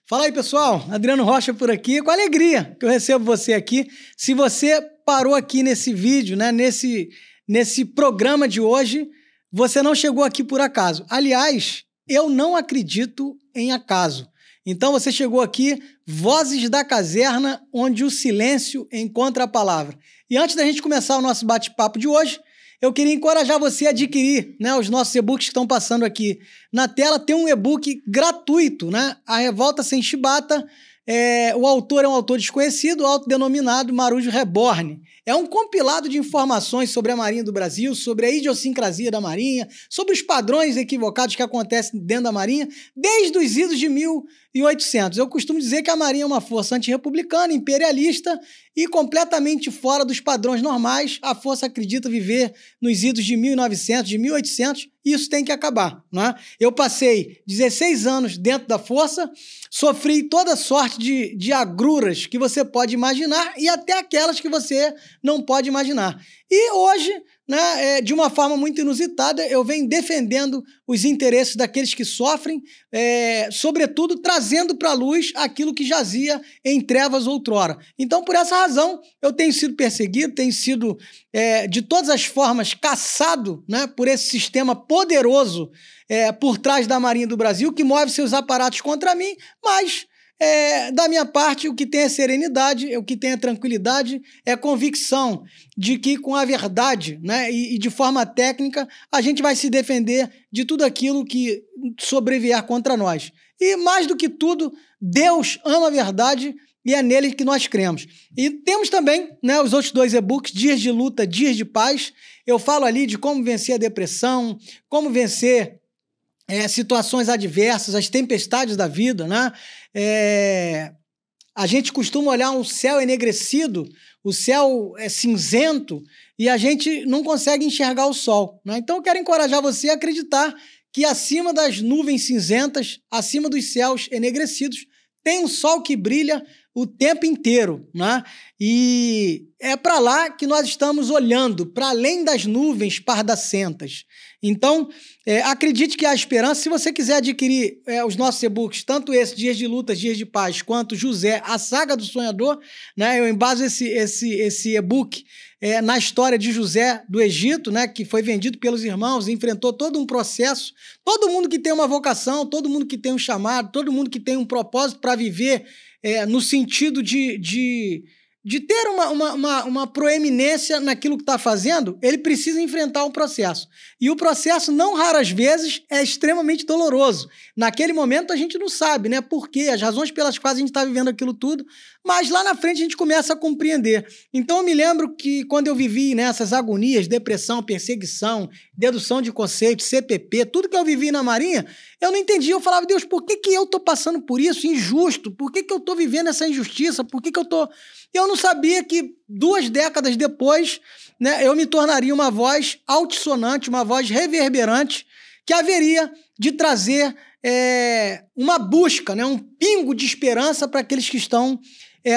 Fala aí, pessoal. Adriano Rocha por aqui. Com alegria que eu recebo você aqui. Se você parou aqui nesse vídeo, né, nesse programa de hoje, você não chegou aqui por acaso. Aliás, eu não acredito em acaso. Então você chegou aqui, Vozes da Caserna, onde o silêncio encontra a palavra. E antes da gente começar o nosso bate-papo de hoje, eu queria encorajar você a adquirir, né, os nossos e-books que estão passando aqui na tela. Tem um e-book gratuito, né? A Revolta Sem Chibata. O autor é um autor desconhecido, autodenominado Marujo Reborn. É um compilado de informações sobre a Marinha do Brasil, sobre a idiosincrasia da Marinha, sobre os padrões equivocados que acontecem dentro da Marinha, desde os idos de 1800. Eu costumo dizer que a Marinha é uma força antirrepublicana, imperialista e completamente fora dos padrões normais. A força acredita viver nos idos de 1900, de 1800, e isso tem que acabar, né? Eu passei 16 anos dentro da força, sofri toda sorte de agruras que você pode imaginar e até aquelas que você não pode imaginar. E hoje, né, de uma forma muito inusitada, eu venho defendendo os interesses daqueles que sofrem, sobretudo trazendo para a luz aquilo que jazia em trevas outrora. Então, por essa razão, eu tenho sido perseguido, tenho sido, de todas as formas, caçado, né, por esse sistema poderoso por trás da Marinha do Brasil, que move seus aparatos contra mim, mas... da minha parte, o que tem é serenidade, o que tem é tranquilidade, é convicção de que com a verdade, né, e de forma técnica, a gente vai se defender de tudo aquilo que sobrevier contra nós. E mais do que tudo, Deus ama a verdade e é nele que nós cremos. E temos também, né, os outros dois e-books, Dias de Luta, Dias de Paz. Eu falo ali de como vencer a depressão, como vencer situações adversas, as tempestades da vida, né? A gente costuma olhar um céu enegrecido, o céu é cinzento, e a gente não consegue enxergar o sol, né? Então eu quero encorajar você a acreditar que acima das nuvens cinzentas, acima dos céus enegrecidos, tem um sol que brilha o tempo inteiro, né? E é para lá que nós estamos olhando, para além das nuvens pardacentas. Então, acredite que há esperança. Se você quiser adquirir os nossos e-books, tanto esse Dias de Lutas, Dias de Paz, quanto José, a Saga do Sonhador, né? Eu embaso esse e-book na história de José do Egito, né? Que foi vendido pelos irmãos, enfrentou todo um processo. Todo mundo que tem uma vocação, todo mundo que tem um chamado, todo mundo que tem um propósito para viver no sentido de ter uma proeminência naquilo que está fazendo, ele precisa enfrentar um processo. E o processo, não raras vezes, é extremamente doloroso. Naquele momento a gente não sabe, né, por quê, as razões pelas quais a gente está vivendo aquilo tudo, mas lá na frente a gente começa a compreender. Então eu me lembro que quando eu vivi nessas agonias, depressão, perseguição, dedução de conceitos, CPP, tudo que eu vivi na Marinha, eu não entendia. Eu falava, Deus, por que eu estou passando por isso? Injusto. Por que eu estou vivendo essa injustiça? Por que eu estou... Eu não sabia que 2 décadas depois, né, eu me tornaria uma voz altissonante, uma voz reverberante, que haveria de trazer uma busca, né, um pingo de esperança para aqueles que estão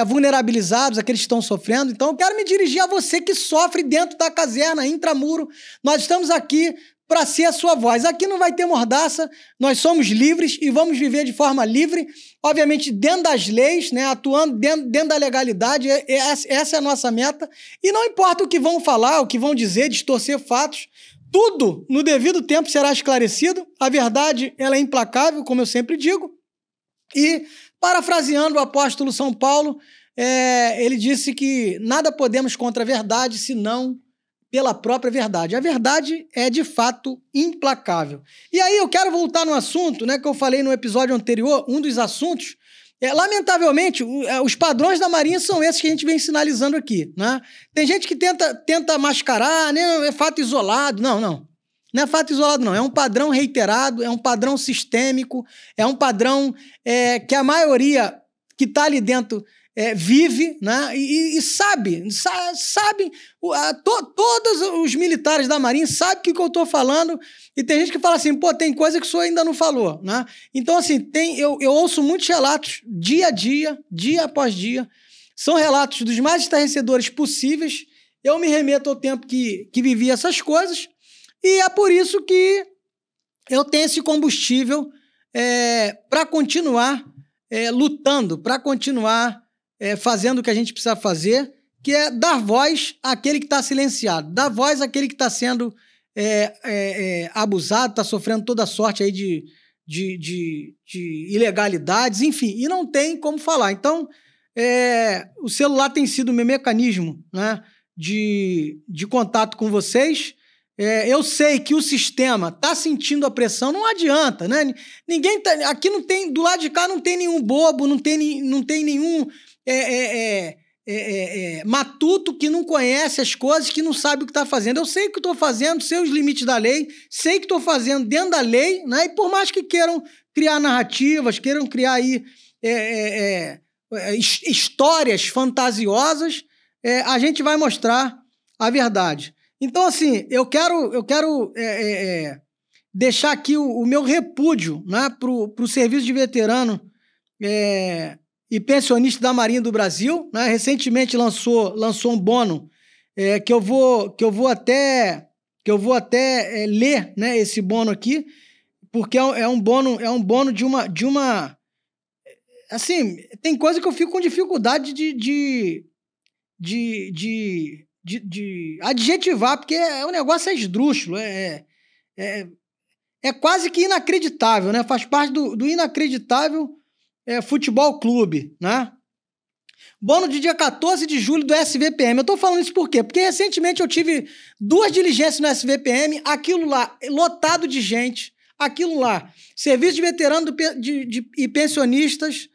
vulnerabilizados, aqueles que estão sofrendo. Então eu quero me dirigir a você que sofre dentro da caserna, intramuro. Nós estamos aqui para ser a sua voz. Aqui não vai ter mordaça, nós somos livres e vamos viver de forma livre, obviamente dentro das leis, né, atuando dentro da legalidade. Essa é a nossa meta, e não importa o que vão falar, o que vão dizer, distorcer fatos, tudo no devido tempo será esclarecido. A verdade, ela é implacável, como eu sempre digo, e parafraseando o apóstolo São Paulo, ele disse que nada podemos contra a verdade, senão pela própria verdade. A verdade é, de fato, implacável. E aí eu quero voltar no assunto, né, que eu falei no episódio anterior, um dos assuntos, lamentavelmente, os padrões da Marinha são esses que a gente vem sinalizando aqui, né? Tem gente que tenta mascarar, né, é fato isolado. Não é fato isolado, não. É um padrão reiterado, é um padrão sistêmico, é um padrão que a maioria que está ali dentro vive, né? E sabe, todos os militares da Marinha sabem o que eu estou falando, e tem gente que fala assim, pô, tem coisa que o senhor ainda não falou, né? Então, assim, eu ouço muitos relatos, dia a dia, dia após dia, são relatos dos mais estarrecedores possíveis. Eu me remeto ao tempo que vivi essas coisas, e é por isso que eu tenho esse combustível para continuar lutando para continuar fazendo o que a gente precisa fazer, que é dar voz àquele que está silenciado, dar voz àquele que está sendo abusado, está sofrendo toda sorte aí de ilegalidades, enfim, e não tem como falar. Então, o celular tem sido o meu mecanismo, né, de contato com vocês. Eu sei que o sistema está sentindo a pressão, não adianta, né? Ninguém tá, aqui não tem, do lado de cá não tem nenhum bobo, não tem nenhum matuto que não conhece as coisas, que não sabe o que está fazendo. Eu sei o que estou fazendo, sei os limites da lei, sei que estou fazendo dentro da lei, né? E por mais que queiram criar narrativas, queiram criar aí histórias fantasiosas, a gente vai mostrar a verdade. Então, assim, eu quero deixar aqui o meu repúdio, né, para o serviço de veterano e pensionista da Marinha do Brasil, né? Recentemente lançou um bônus que eu vou até ler, né, esse bônus aqui, porque é um bônus de uma assim, tem coisa que eu fico com dificuldade de adjetivar, porque o negócio é esdrúxulo, é quase que inacreditável, né? Faz parte do inacreditável futebol clube, né? Bônus de dia 14 de julho do SVPM. Eu tô falando isso por quê? Porque recentemente eu tive 2 diligências no SVPM, aquilo lá lotado de gente, aquilo lá, serviço de veterano e pensionistas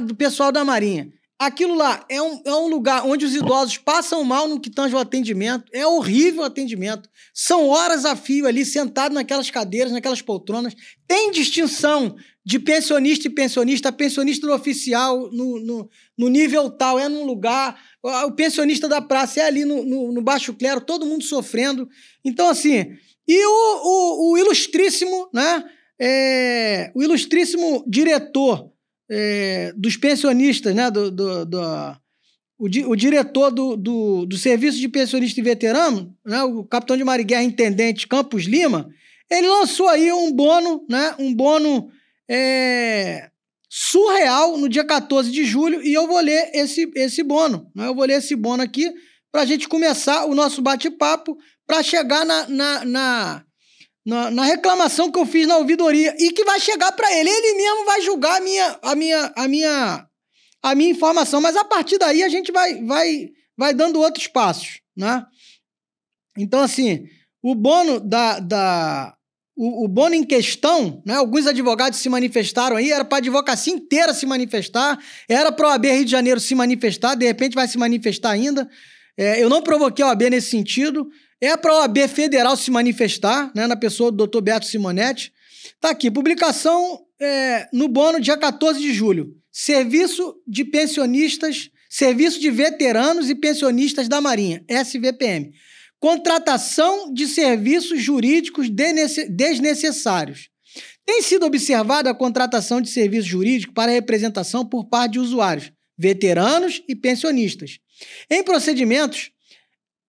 do pessoal da Marinha. Aquilo lá é um lugar onde os idosos passam mal no que tange o atendimento, é horrível o atendimento, são horas a fio ali, sentado naquelas cadeiras, naquelas poltronas, tem distinção de pensionista e pensionista, a pensionista do oficial no nível tal é num lugar, o pensionista da praça é ali no baixo clero, todo mundo sofrendo. Então, assim, e o ilustríssimo, né, o ilustríssimo diretor dos pensionistas, né, o diretor do Serviço de Pensionista e Veterano, né, o capitão de Marinha Intendente Campos Lima, ele lançou aí um bônus, né, surreal no dia 14 de julho, e eu vou ler esse bônus, né, eu vou ler esse bônus aqui para a gente começar o nosso bate-papo, para chegar na reclamação que eu fiz na ouvidoria e que vai chegar para ele. Ele mesmo vai julgar a minha informação, mas a partir daí a gente vai dando outros passos, né? Então, assim, o bônus o bônus em questão, né? Alguns advogados se manifestaram aí, era para a advocacia inteira se manifestar, era para a OAB Rio de Janeiro se manifestar, de repente vai se manifestar ainda. Eu não provoquei a OAB nesse sentido. É para a OAB Federal se manifestar, né, na pessoa do Dr. Beto Simonetti. Está aqui, publicação no bônus dia 14 de julho. Serviço de pensionistas, Serviço de Veteranos e Pensionistas da Marinha, SVPM. Contratação de serviços jurídicos desnecessários. Tem sido observada a contratação de serviço jurídico para representação por parte de usuários, veteranos e pensionistas, em procedimentos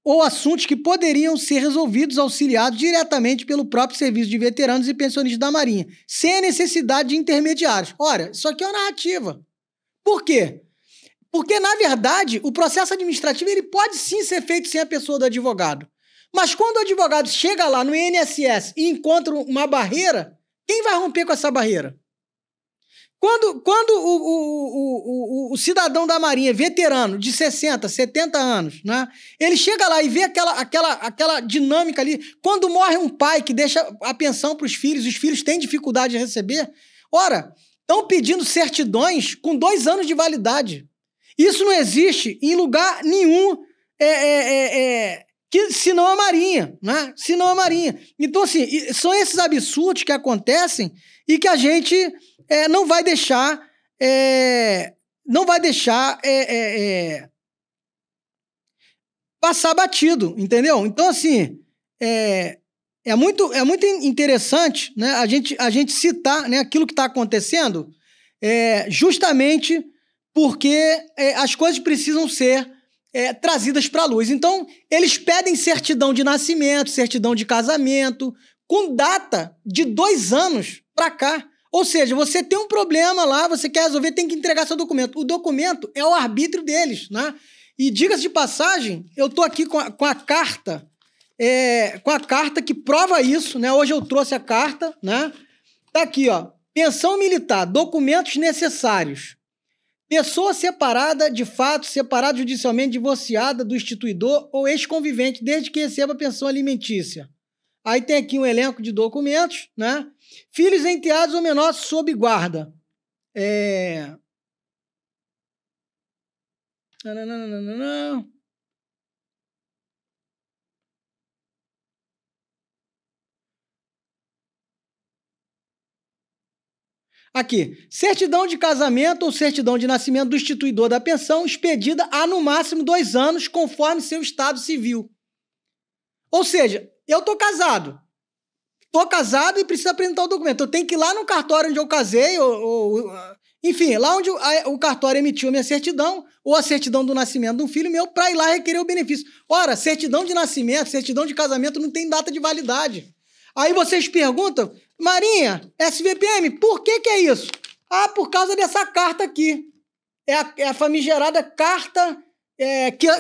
ou assuntos que poderiam ser resolvidos auxiliados diretamente pelo próprio Serviço de Veteranos e Pensionistas da Marinha, sem a necessidade de intermediários. Ora, isso aqui é uma narrativa. Por quê? Porque, na verdade, o processo administrativo ele pode sim ser feito sem a pessoa do advogado. Mas quando o advogado chega lá no INSS e encontra uma barreira, quem vai romper com essa barreira? Quando o cidadão da Marinha, veterano, de 60, 70 anos, né, ele chega lá e vê aquela dinâmica ali, quando morre um pai que deixa a pensão para os filhos têm dificuldade de receber, ora, estão pedindo certidões com 2 anos de validade. Isso não existe em lugar nenhum, senão a Marinha, né? Senão a Marinha. Então, assim, são esses absurdos que acontecem e que a gente não vai deixar passar batido, entendeu? Então, assim, é muito interessante, né, a gente citar, né, aquilo que está acontecendo, justamente porque as coisas precisam ser trazidas para a luz. Então, eles pedem certidão de nascimento, certidão de casamento, com data de 2 anos para cá. Ou seja, você tem um problema lá, você quer resolver, tem que entregar seu documento. O documento é o arbítrio deles, né? E diga-se de passagem, eu estou aqui com a carta, que prova isso, né? Hoje eu trouxe a carta, né? Tá aqui, ó. Pensão militar, documentos necessários. Pessoa separada, de fato, separada judicialmente, divorciada do instituidor ou ex-convivente, desde que receba pensão alimentícia. Aí tem aqui um elenco de documentos, né? Filhos enteados ou menores sob guarda. Aqui, certidão de casamento ou certidão de nascimento do instituidor da pensão, expedida há no máximo 2 anos, conforme seu estado civil. Ou seja, eu estou casado. Estou casado e preciso apresentar o documento. Eu tenho que ir lá no cartório onde eu casei, enfim, lá onde o cartório emitiu a minha certidão, ou a certidão do nascimento de um filho meu, para ir lá requerer o benefício. Ora, certidão de nascimento, certidão de casamento não tem data de validade. Aí vocês perguntam, Marinha, SVPM, por que é isso? Ah, por causa dessa carta aqui. É a famigerada carta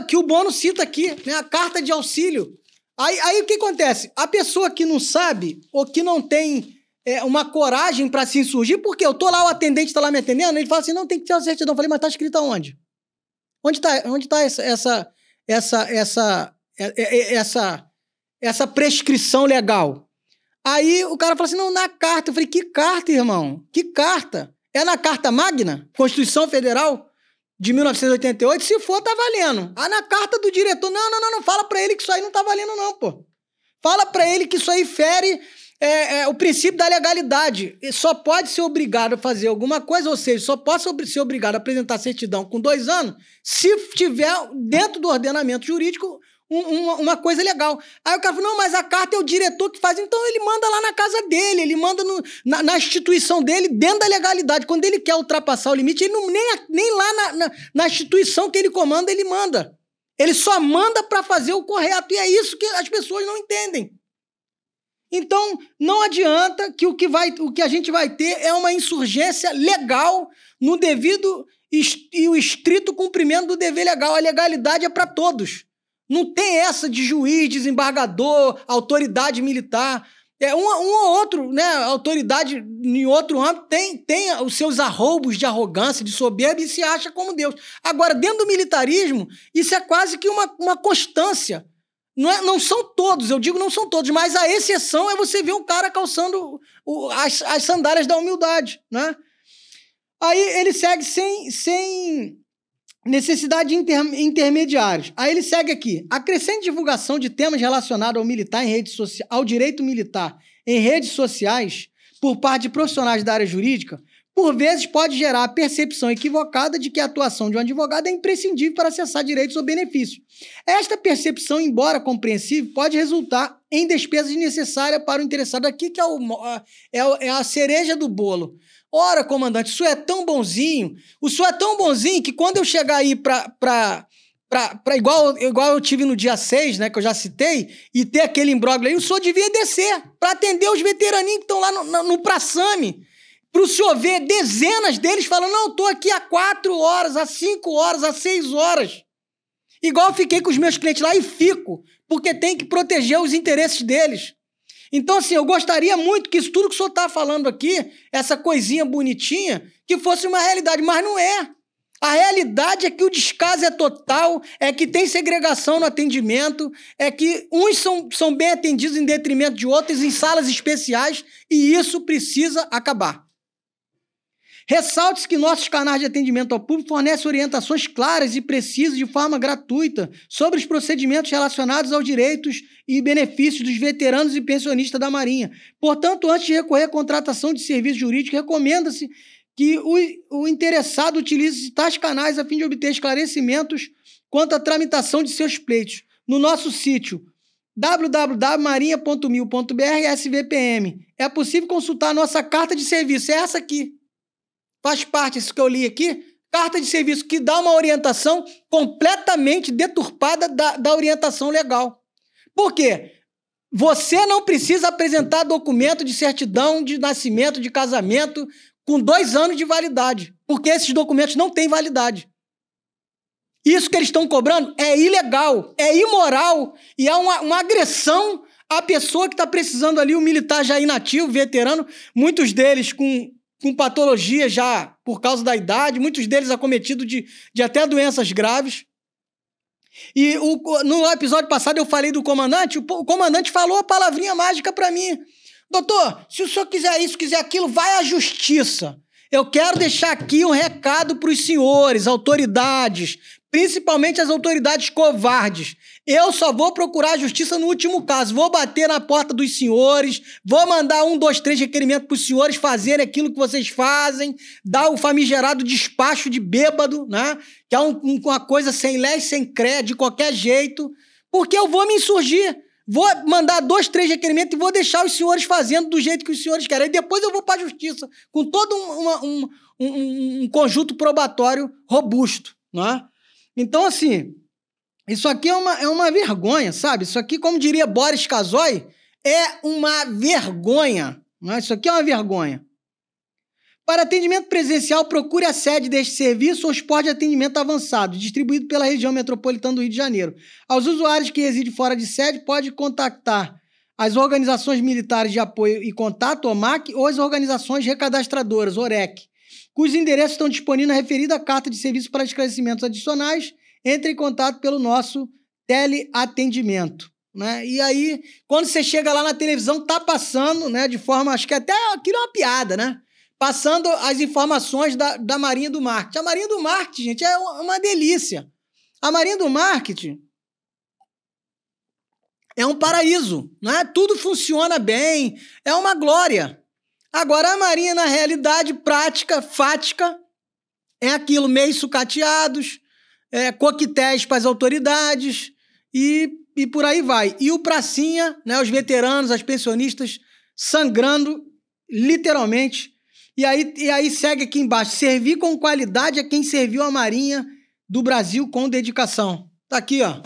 que o Bono cita aqui, né? A carta de auxílio. Aí o que acontece? A pessoa que não sabe ou que não tem uma coragem para se insurgir, porque eu tô lá, o atendente está lá me atendendo, ele fala assim, não, tem que ter uma certidão. Eu falei, mas tá escrito aonde? Onde tá essa prescrição legal? Aí o cara fala assim, não, na carta. Eu falei, que carta, irmão? Que carta? É na Carta Magna, Constituição Federal de 1988? Se for, tá valendo. Ah, na carta do diretor, não, fala pra ele que isso aí não tá valendo não, pô. Fala pra ele que isso aí fere o princípio da legalidade. Só pode ser obrigado a fazer alguma coisa, ou seja, só pode ser obrigado a apresentar certidão com 2 anos se tiver dentro do ordenamento jurídico uma coisa legal. Aí o cara falou, não, mas a carta é o diretor que faz, então ele manda lá na casa dele, ele manda na instituição dele, dentro da legalidade. Quando ele quer ultrapassar o limite, ele nem lá na instituição que ele comanda, ele manda. Ele só manda para fazer o correto, e é isso que as pessoas não entendem. Então, não adianta que o que a gente vai ter é uma insurgência legal no devido e o estrito cumprimento do dever legal. A legalidade é para todos. Não tem essa de juiz, desembargador, autoridade militar. Um ou outro, né, autoridade em outro âmbito tem os seus arroubos de arrogância, de soberba e se acha como Deus. Agora, dentro do militarismo, isso é quase que uma constância. Não são todos, eu digo não são todos, mas a exceção é você ver um cara calçando as sandálias da humildade, né? Aí ele segue sem necessidade de intermediários. Aí ele segue aqui. A crescente divulgação de temas relacionados ao direito militar em redes sociais por parte de profissionais da área jurídica, por vezes pode gerar a percepção equivocada de que a atuação de um advogado é imprescindível para acessar direitos ou benefícios. Esta percepção, embora compreensível, pode resultar em despesas desnecessárias para o interessado. Aqui que é a cereja do bolo. Ora, comandante, o senhor é tão bonzinho, que quando eu chegar aí igual eu tive no dia 6, né, que eu já citei, e ter aquele imbróglio aí, o senhor devia descer para atender os veteraninhos que estão lá no Praçame, para o senhor ver dezenas deles falando, não, estou aqui há 4 horas, há 5 horas, há 6 horas. Igual eu fiquei com os meus clientes lá e fico, porque tem que proteger os interesses deles. Então, assim, eu gostaria muito que isso tudo que o senhor está falando aqui, essa coisinha bonitinha, que fosse uma realidade, mas não é. A realidade é que o descaso é total, é que tem segregação no atendimento, é que uns são bem atendidos em detrimento de outros em salas especiais, e isso precisa acabar. Ressalte-se que nossos canais de atendimento ao público fornecem orientações claras e precisas de forma gratuita sobre os procedimentos relacionados aos direitos e benefícios dos veteranos e pensionistas da Marinha. Portanto, antes de recorrer à contratação de serviço jurídico, recomenda-se que o interessado utilize tais canais a fim de obter esclarecimentos quanto à tramitação de seus pleitos. No nosso sítio www.marinha.mil.br/SVPM é possível consultar a nossa carta de serviço, é essa aqui. Faz parte, isso que eu li aqui, carta de serviço que dá uma orientação completamente deturpada da orientação legal. Por quê? Você não precisa apresentar documento de certidão de nascimento, de casamento, com 2 anos de validade, porque esses documentos não têm validade. Isso que eles estão cobrando é ilegal, é imoral e é uma agressão à pessoa que está precisando ali, o militar já inativo, veterano, muitos deles com patologia já por causa da idade, muitos deles acometidos de até doenças graves. E no episódio passado eu falei do comandante, o comandante falou a palavrinha mágica para mim. Doutor, se o senhor quiser isso, quiser aquilo, vai à justiça. Eu quero deixar aqui um recado para os senhores, autoridades, principalmente as autoridades covardes. Eu só vou procurar a justiça no último caso. Vou bater na porta dos senhores, vou mandar 1, 2, 3 requerimentos para os senhores fazerem aquilo que vocês fazem, dar o famigerado despacho de bêbado, né? Que é uma coisa sem lé e sem cré, de qualquer jeito, porque eu vou me insurgir. Vou mandar 2, 3 requerimentos e vou deixar os senhores fazendo do jeito que os senhores querem. E depois eu vou para a justiça, com todo um conjunto probatório robusto, né? Então, assim, isso aqui é uma vergonha, sabe? Isso aqui, como diria Boris Casoy, é uma vergonha, né? Isso aqui é uma vergonha. Para atendimento presencial, procure a sede deste serviço ou esporte de atendimento avançado, distribuído pela região metropolitana do Rio de Janeiro. Aos usuários que residem fora de sede, pode contactar as organizações militares de apoio e contato, OMAC, ou as organizações recadastradoras, OREC, cujos endereços estão disponíveis na referida carta de serviço para esclarecimentos adicionais. Entre em contato pelo nosso teleatendimento, né? E aí, quando você chega lá na televisão, tá passando, né, de forma, acho que até aquilo é uma piada, né? Passando as informações da Marinha do Marketing. A Marinha do Marketing, gente, é uma delícia. A Marinha do Marketing é um paraíso, né? Tudo funciona bem, é uma glória. Agora, a Marinha, na realidade prática, fática, é aquilo, meio sucateados, coquetéis para as autoridades e por aí vai. E o pracinha, né, os veteranos, as pensionistas, sangrando, literalmente. E aí segue aqui embaixo, servir com qualidade a quem serviu a Marinha do Brasil com dedicação. Tá aqui, ó,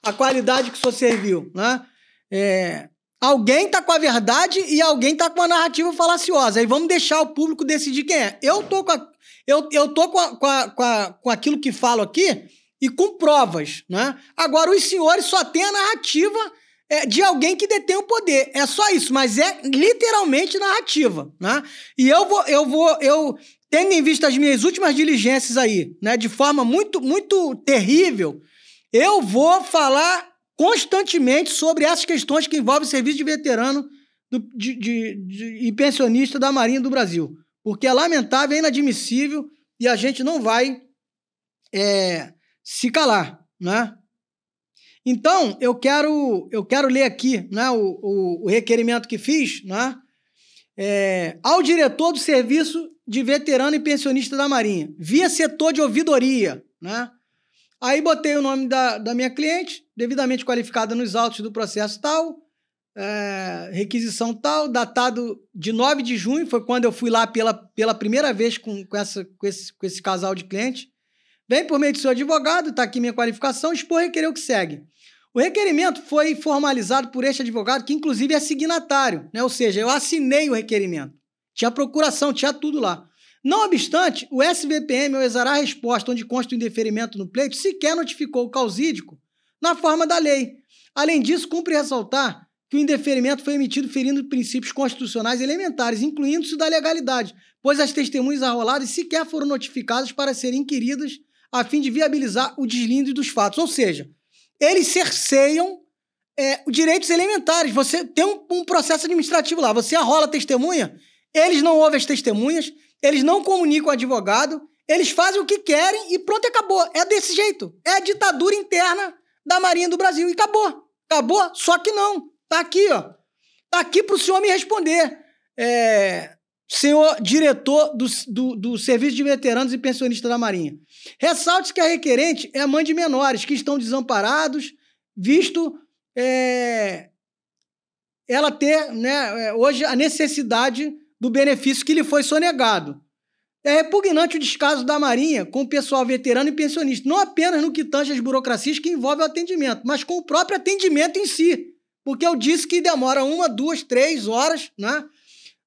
a qualidade que o senhor serviu, né? Alguém tá com a verdade e alguém tá com a narrativa falaciosa. Aí vamos deixar o público decidir quem é. Eu tô com aquilo que falo aqui e com provas, né? Agora, os senhores só têm a narrativa de alguém que detém o poder. É só isso, mas é literalmente narrativa, né? E eu tendo em vista as minhas últimas diligências aí, né, de forma muito, muito terrível, eu vou falar constantemente sobre essas questões que envolvem o serviço de veterano e pensionista da Marinha do Brasil. Porque é lamentável, é inadmissível e a gente não vai se calar, né? Então, eu quero ler aqui, né, o requerimento que fiz, né, ao diretor do Serviço de Veterano e Pensionista da Marinha, via setor de ouvidoria, né? Aí botei o nome da minha cliente, devidamente qualificada nos autos do processo tal, requisição tal, datado de 9 de junho, foi quando eu fui lá pela primeira vez com esse casal de clientes. Vem por meio do seu advogado, está aqui minha qualificação, expor e requerer o que segue. O requerimento foi formalizado por este advogado, que inclusive é signatário, né? Ou seja, eu assinei o requerimento. Tinha procuração, tinha tudo lá. Não obstante, o SVPM, ao exarar a resposta onde consta o indeferimento no pleito, sequer notificou o causídico na forma da lei. Além disso, cumpre ressaltar que o indeferimento foi emitido ferindo princípios constitucionais elementares, incluindo-se da legalidade, pois as testemunhas arroladas sequer foram notificadas para serem inquiridas a fim de viabilizar o deslinde dos fatos. Ou seja, eles cerceiam direitos elementares. Você tem um processo administrativo lá, você arrola a testemunha, eles não ouvem as testemunhas, eles não comunicam o advogado, eles fazem o que querem e pronto, acabou. É desse jeito. É a ditadura interna da Marinha do Brasil. E acabou. Acabou, só que não. Tá aqui, ó. Tá aqui para o senhor me responder. Senhor diretor do Serviço de Veteranos e Pensionistas da Marinha. Ressalte que a requerente é a mãe de menores que estão desamparados, visto ela ter, né, hoje a necessidade do benefício que lhe foi sonegado. É repugnante o descaso da Marinha com o pessoal veterano e pensionista, não apenas no que tange as burocracias que envolvem o atendimento, mas com o próprio atendimento em si. porque eu disse que demora 1, 2, 3 horas, né?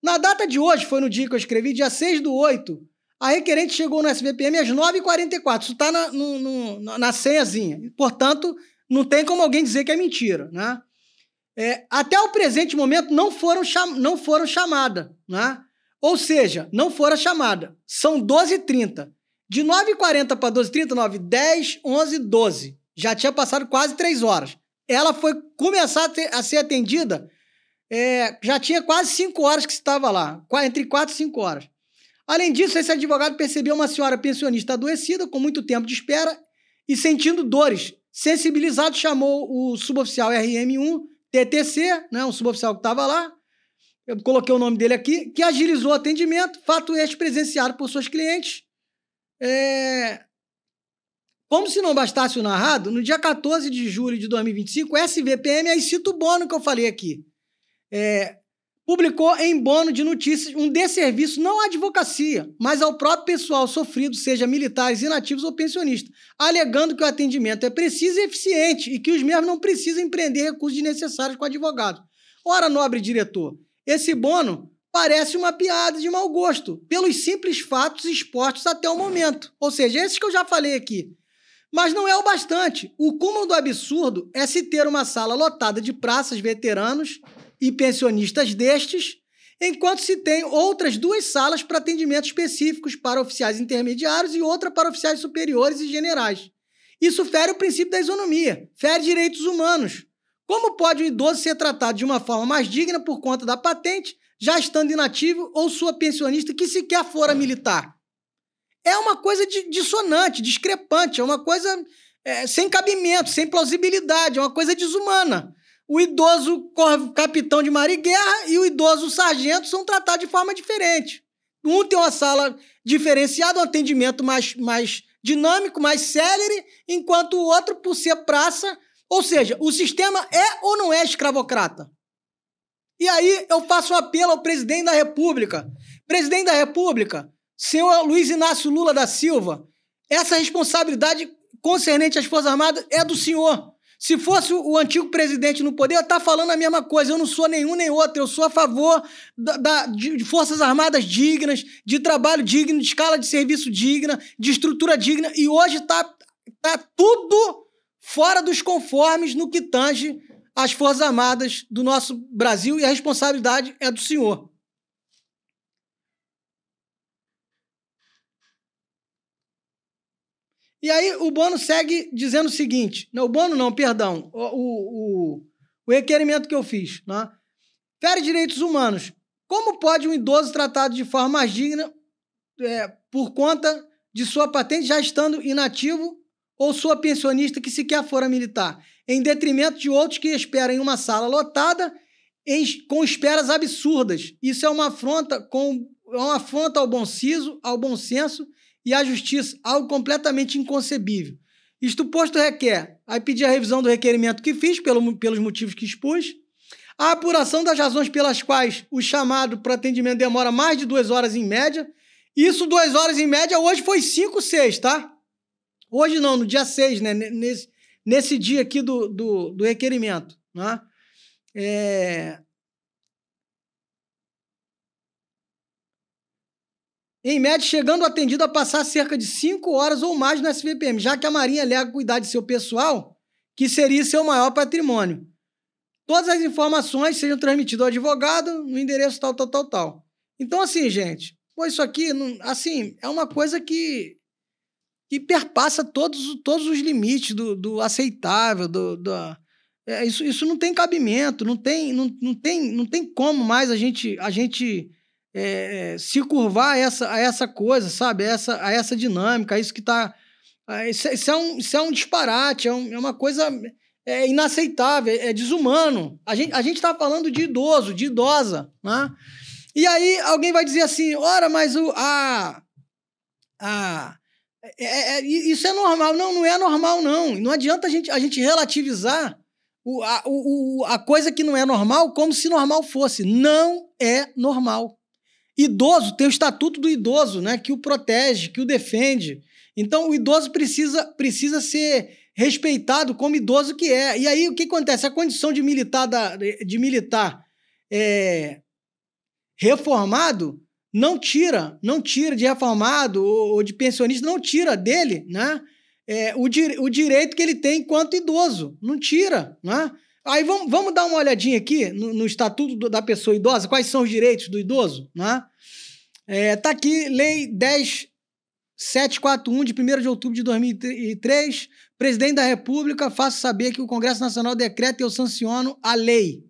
Na data de hoje, foi no dia que eu escrevi, dia 6/8, a requerente chegou no SBPM às 9h44. Isso está na senhazinha. Portanto, não tem como alguém dizer que é mentira, né? Até o presente momento não foram chamada, né? Ou seja, não foram chamada. São 12h30. De 9h40 para 12h30, 9, 10, 11, 12. Já tinha passado quase 3 horas. Ela foi começar a ser atendida, já tinha quase 5 horas que estava lá, entre 4 e 5 horas. Além disso, esse advogado percebeu uma senhora pensionista adoecida, com muito tempo de espera e sentindo dores. Sensibilizado, chamou o suboficial RM1 TTC, né, um suboficial que estava lá, eu coloquei o nome dele aqui, que agilizou o atendimento, fato este presenciado por suas clientes. Como se não bastasse o narrado, no dia 14 de julho de 2025, o SVPM, aí cita o Bono que eu falei aqui, publicou em Bono de Notícias um desserviço não à advocacia, mas ao próprio pessoal sofrido, seja militares, inativos ou pensionistas, alegando que o atendimento é preciso e eficiente e que os mesmos não precisam empreender recursos desnecessários com advogado. Ora, nobre diretor, esse Bono parece uma piada de mau gosto, pelos simples fatos expostos até o momento. Ou seja, esses que eu já falei aqui. Mas não é o bastante. O cúmulo do absurdo é se ter uma sala lotada de praças, veteranos e pensionistas destes, enquanto se tem outras 2 salas para atendimentos específicos para oficiais intermediários e outra para oficiais superiores e generais. Isso fere o princípio da isonomia, fere direitos humanos. Como pode um idoso ser tratado de uma forma mais digna por conta da patente, já estando inativo, ou sua pensionista que sequer fora militar? É uma coisa dissonante, discrepante, é uma coisa sem cabimento, sem plausibilidade, é uma coisa desumana. O idoso capitão de mar e guerra e o idoso sargento são tratados de forma diferente. Um tem uma sala diferenciada, um atendimento mais dinâmico, mais célere, enquanto o outro, por ser praça, ou seja, o sistema é ou não é escravocrata? E aí eu faço um apelo ao presidente da República. Presidente da República, senhor Luiz Inácio Lula da Silva, essa responsabilidade concernente às Forças Armadas é do senhor. Se fosse o antigo presidente no poder, eu estou falando a mesma coisa. Eu não sou nenhum nem outro. Eu sou a favor de Forças Armadas dignas, de trabalho digno, de escala de serviço digna, de estrutura digna. E hoje está tudo fora dos conformes no que tange às Forças Armadas do nosso Brasil, e a responsabilidade é do senhor. E aí o Bono segue dizendo o seguinte, não, o Bono não, perdão, o requerimento que eu fiz, né? Fere direitos humanos. Como pode um idoso tratado de forma mais digna por conta de sua patente já estando inativo ou sua pensionista que sequer fora militar, em detrimento de outros que esperam em uma sala lotada com esperas absurdas? Isso é uma afronta ao bom siso, ao bom senso e à justiça, algo completamente inconcebível. Isto posto requer, aí pedir a revisão do requerimento que fiz, pelos motivos que expus, a apuração das razões pelas quais o chamado para atendimento demora mais de 2 horas em média. Isso, 2 horas em média, hoje foi 5, 6, tá? Hoje não, no dia 6, né? Nesse dia aqui do requerimento, né? Em média, chegando o atendido a passar cerca de 5 horas ou mais no SVPM, já que a Marinha alega cuidar de seu pessoal, que seria seu maior patrimônio. Todas as informações sejam transmitidas ao advogado no endereço tal. Então, assim, gente, isso aqui, assim, é uma coisa que perpassa todos os limites do aceitável, isso não tem cabimento, não tem como mais a gente se curvar a essa coisa, sabe? A essa dinâmica, a isso que está... Isso é um disparate, é uma coisa inaceitável, é desumano. A gente está falando de idoso, de idosa, né? E aí alguém vai dizer assim, ora, mas isso é normal. Não é normal, não. Não adianta a gente relativizar a coisa que não é normal como se normal fosse. Não é normal. Idoso tem o Estatuto do Idoso, né, que o protege, que o defende. Então, o idoso precisa ser respeitado como idoso que é. E aí, o que acontece? A condição de militar reformado não tira de reformado ou de pensionista, não tira dele, né, o direito que ele tem enquanto idoso. Não tira, né? Aí vamos dar uma olhadinha aqui no Estatuto da Pessoa Idosa, quais são os direitos do idoso, né? Tá aqui, Lei 10.741, de 1º de outubro de 2003, Presidente da República, faço saber que o Congresso Nacional decreta e eu sanciono a lei.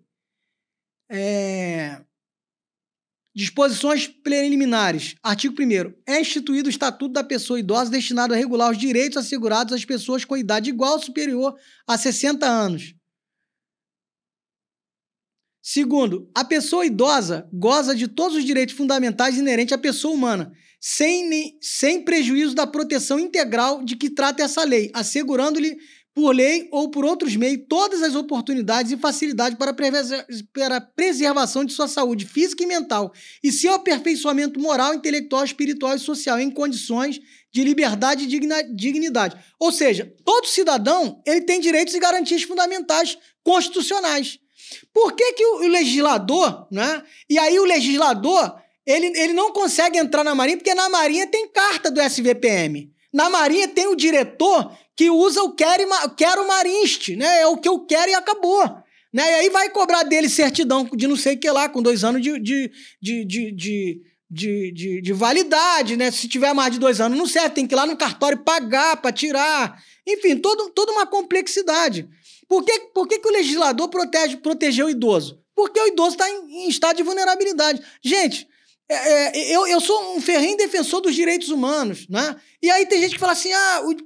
Disposições preliminares. Artigo 1º. É instituído o Estatuto da Pessoa Idosa destinado a regular os direitos assegurados às pessoas com idade igual ou superior a 60 anos. Segundo, a pessoa idosa goza de todos os direitos fundamentais inerentes à pessoa humana, sem prejuízo da proteção integral de que trata essa lei, assegurando-lhe, por lei ou por outros meios, todas as oportunidades e facilidades para a preservação de sua saúde física e mental e seu aperfeiçoamento moral, intelectual, espiritual e social em condições de liberdade e dignidade. Ou seja, todo cidadão ele tem direitos e garantias fundamentais constitucionais. Por que o legislador, né? E aí o legislador, ele não consegue entrar na Marinha, porque na Marinha tem carta do SVPM. Na Marinha tem o diretor que usa o quero mariste, né? É o que eu quero e acabou. Né? E aí vai cobrar dele certidão de não sei o que lá, com 2 anos de validade, né? Se tiver mais de 2 anos, não serve, tem que ir lá no cartório pagar para tirar. Enfim, toda uma complexidade. Por que o legislador protegeu o idoso? Porque o idoso está em estado de vulnerabilidade. Gente, eu sou um ferrenho defensor dos direitos humanos, né? E aí tem gente que fala assim,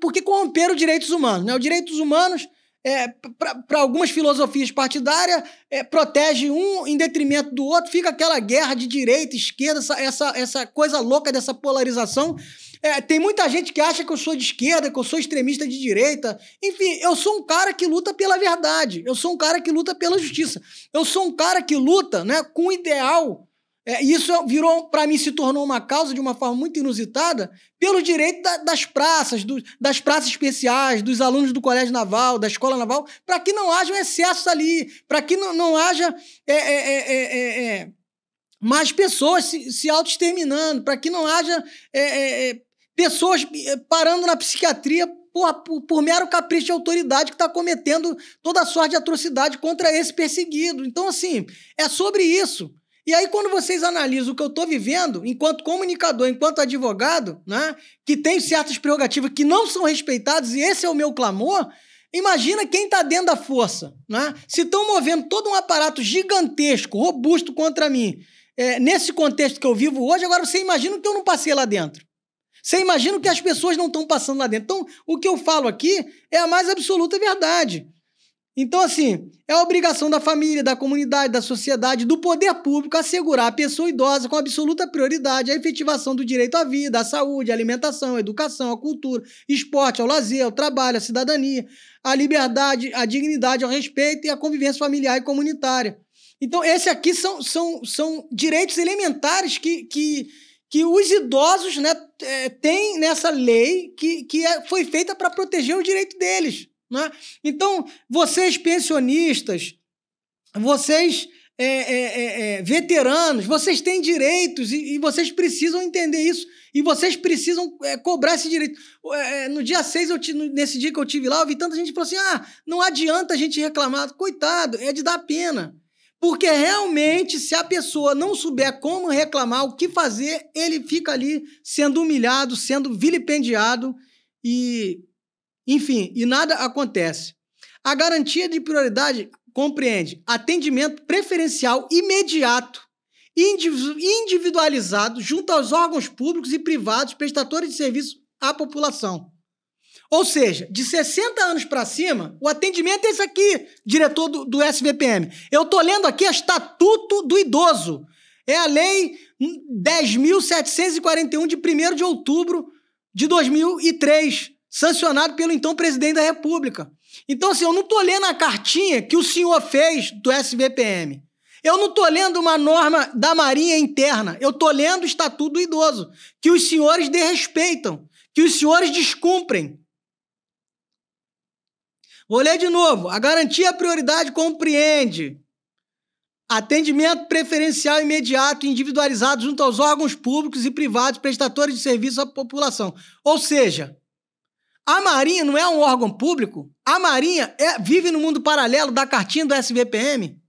por que corromperam os direitos humanos? Né? Os direitos humanos, para algumas filosofias partidárias, protege um em detrimento do outro, fica aquela guerra de direita e esquerda, essa coisa louca dessa polarização. Tem muita gente que acha que eu sou de esquerda, que eu sou extremista de direita. Enfim, eu sou um cara que luta pela verdade. Eu sou um cara que luta pela justiça. Eu sou um cara que luta, né, com o ideal. Isso para mim, se tornou uma causa de uma forma muito inusitada pelo direito das praças, das praças especiais, dos alunos do Colégio Naval, da Escola Naval, para que não haja um excesso ali, para que não haja mais pessoas se autoexterminando, para que não haja pessoas parando na psiquiatria por mero capricho de autoridade que está cometendo toda sorte de atrocidade contra esse perseguido. Então, assim, é sobre isso. E aí, quando vocês analisam o que eu estou vivendo, enquanto comunicador, enquanto advogado, né, que tem certas prerrogativas que não são respeitadas, e esse é o meu clamor, imagina quem está dentro da força. Né? Se estão movendo todo um aparato gigantesco, robusto contra mim, nesse contexto que eu vivo hoje, agora você imagina que eu não passei lá dentro. Você imagina que as pessoas não estão passando lá dentro. Então, o que eu falo aqui é a mais absoluta verdade. Então, assim, é a obrigação da família, da comunidade, da sociedade, do poder público assegurar a pessoa idosa com absoluta prioridade a efetivação do direito à vida, à saúde, à alimentação, à educação, à cultura, esporte, ao lazer, ao trabalho, à cidadania, à liberdade, à dignidade, ao respeito e à convivência familiar e comunitária. Então, esses aqui são direitos elementares que os idosos, né, têm nessa lei que foi feita para proteger o direito deles. Né? Então, vocês pensionistas, vocês veteranos, vocês têm direitos e vocês precisam entender isso e vocês precisam cobrar esse direito. No dia 6, nesse dia que eu estive lá, eu vi tanta gente que falou assim, não adianta a gente reclamar. Coitado, é de dar pena. Porque realmente, se a pessoa não souber como reclamar, o que fazer, ele fica ali sendo humilhado, sendo vilipendiado enfim, e nada acontece. A garantia de prioridade compreende atendimento preferencial imediato, individualizado, junto aos órgãos públicos e privados, prestadores de serviço à população. Ou seja, de 60 anos para cima, o atendimento é esse aqui, diretor do SVPM. Eu estou lendo aqui o Estatuto do Idoso. É a Lei 10.741, de 1º de outubro de 2003, sancionado pelo então presidente da República. Então, assim, eu não estou lendo a cartinha que o senhor fez do SVPM. Eu não estou lendo uma norma da Marinha interna, eu estou lendo o Estatuto do Idoso, que os senhores desrespeitam, que os senhores descumprem. Vou ler de novo. A garantia à prioridade compreende atendimento preferencial imediato e individualizado junto aos órgãos públicos e privados prestadores de serviço à população. Ou seja, a Marinha não é um órgão público? A Marinha vive no mundo paralelo da cartinha do SVPM?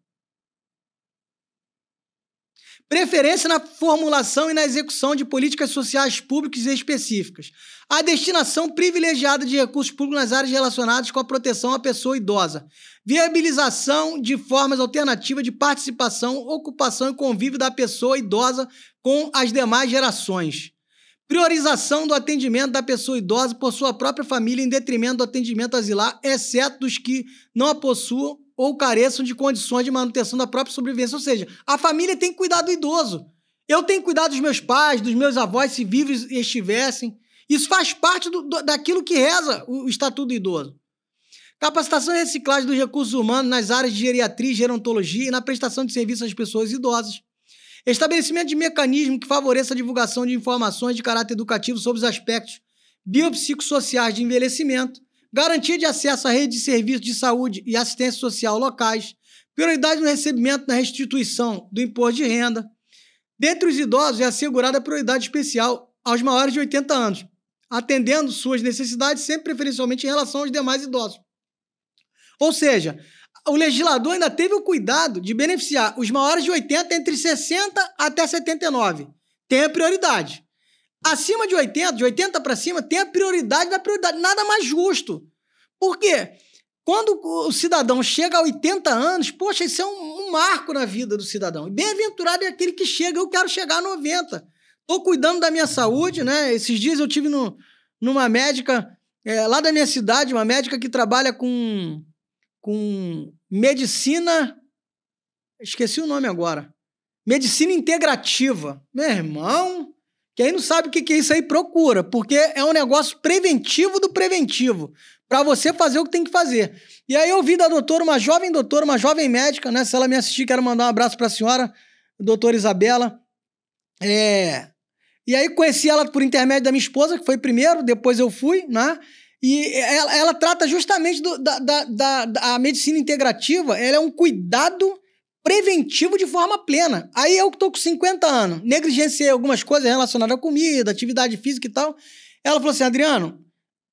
Preferência na formulação e na execução de políticas sociais públicas e específicas. A destinação privilegiada de recursos públicos nas áreas relacionadas com a proteção à pessoa idosa. Viabilização de formas alternativas de participação, ocupação e convívio da pessoa idosa com as demais gerações. Priorização do atendimento da pessoa idosa por sua própria família em detrimento do atendimento asilar, exceto dos que não a possuam ou careçam de condições de manutenção da própria sobrevivência. Ou seja, a família tem que cuidar do idoso. Eu tenho que cuidar dos meus pais, dos meus avós, se vivos estivessem. Isso faz parte daquilo que reza o Estatuto do Idoso. Capacitação e reciclagem dos recursos humanos nas áreas de geriatria e gerontologia e na prestação de serviços às pessoas idosas. Estabelecimento de mecanismo que favoreça a divulgação de informações de caráter educativo sobre os aspectos biopsicossociais de envelhecimento. Garantia de acesso à rede de serviços de saúde e assistência social locais. Prioridade no recebimento da restituição do imposto de renda. Dentre os idosos é assegurada a prioridade especial aos maiores de 80 anos, atendendo suas necessidades sempre preferencialmente em relação aos demais idosos. Ou seja, o legislador ainda teve o cuidado de beneficiar os maiores de 80 entre 60 até 79. Tem a prioridade. Acima de 80, de 80 para cima, tem a prioridade da prioridade. Nada mais justo. Por quê? Quando o cidadão chega a 80 anos, poxa, isso é um marco na vida do cidadão. E bem-aventurado é aquele que chega, eu quero chegar a 90. Estou cuidando da minha saúde, né? Esses dias eu tive numa médica lá da minha cidade, uma médica que trabalha com medicina... Esqueci o nome agora. Medicina integrativa. Meu irmão... Quem não sabe o que é isso aí, procura, porque é um negócio preventivo do preventivo, para você fazer o que tem que fazer. E aí eu ouvi da doutora, uma jovem médica, né? Se ela me assistir, quero mandar um abraço para a senhora, doutora Isabela. E aí conheci ela por intermédio da minha esposa, que foi primeiro, depois eu fui, né? E ela trata justamente da medicina integrativa, ela é um cuidado preventivo de forma plena. Aí eu que estou com 50 anos, negligenciei algumas coisas relacionadas à comida, atividade física e tal. Ela falou assim, Adriano,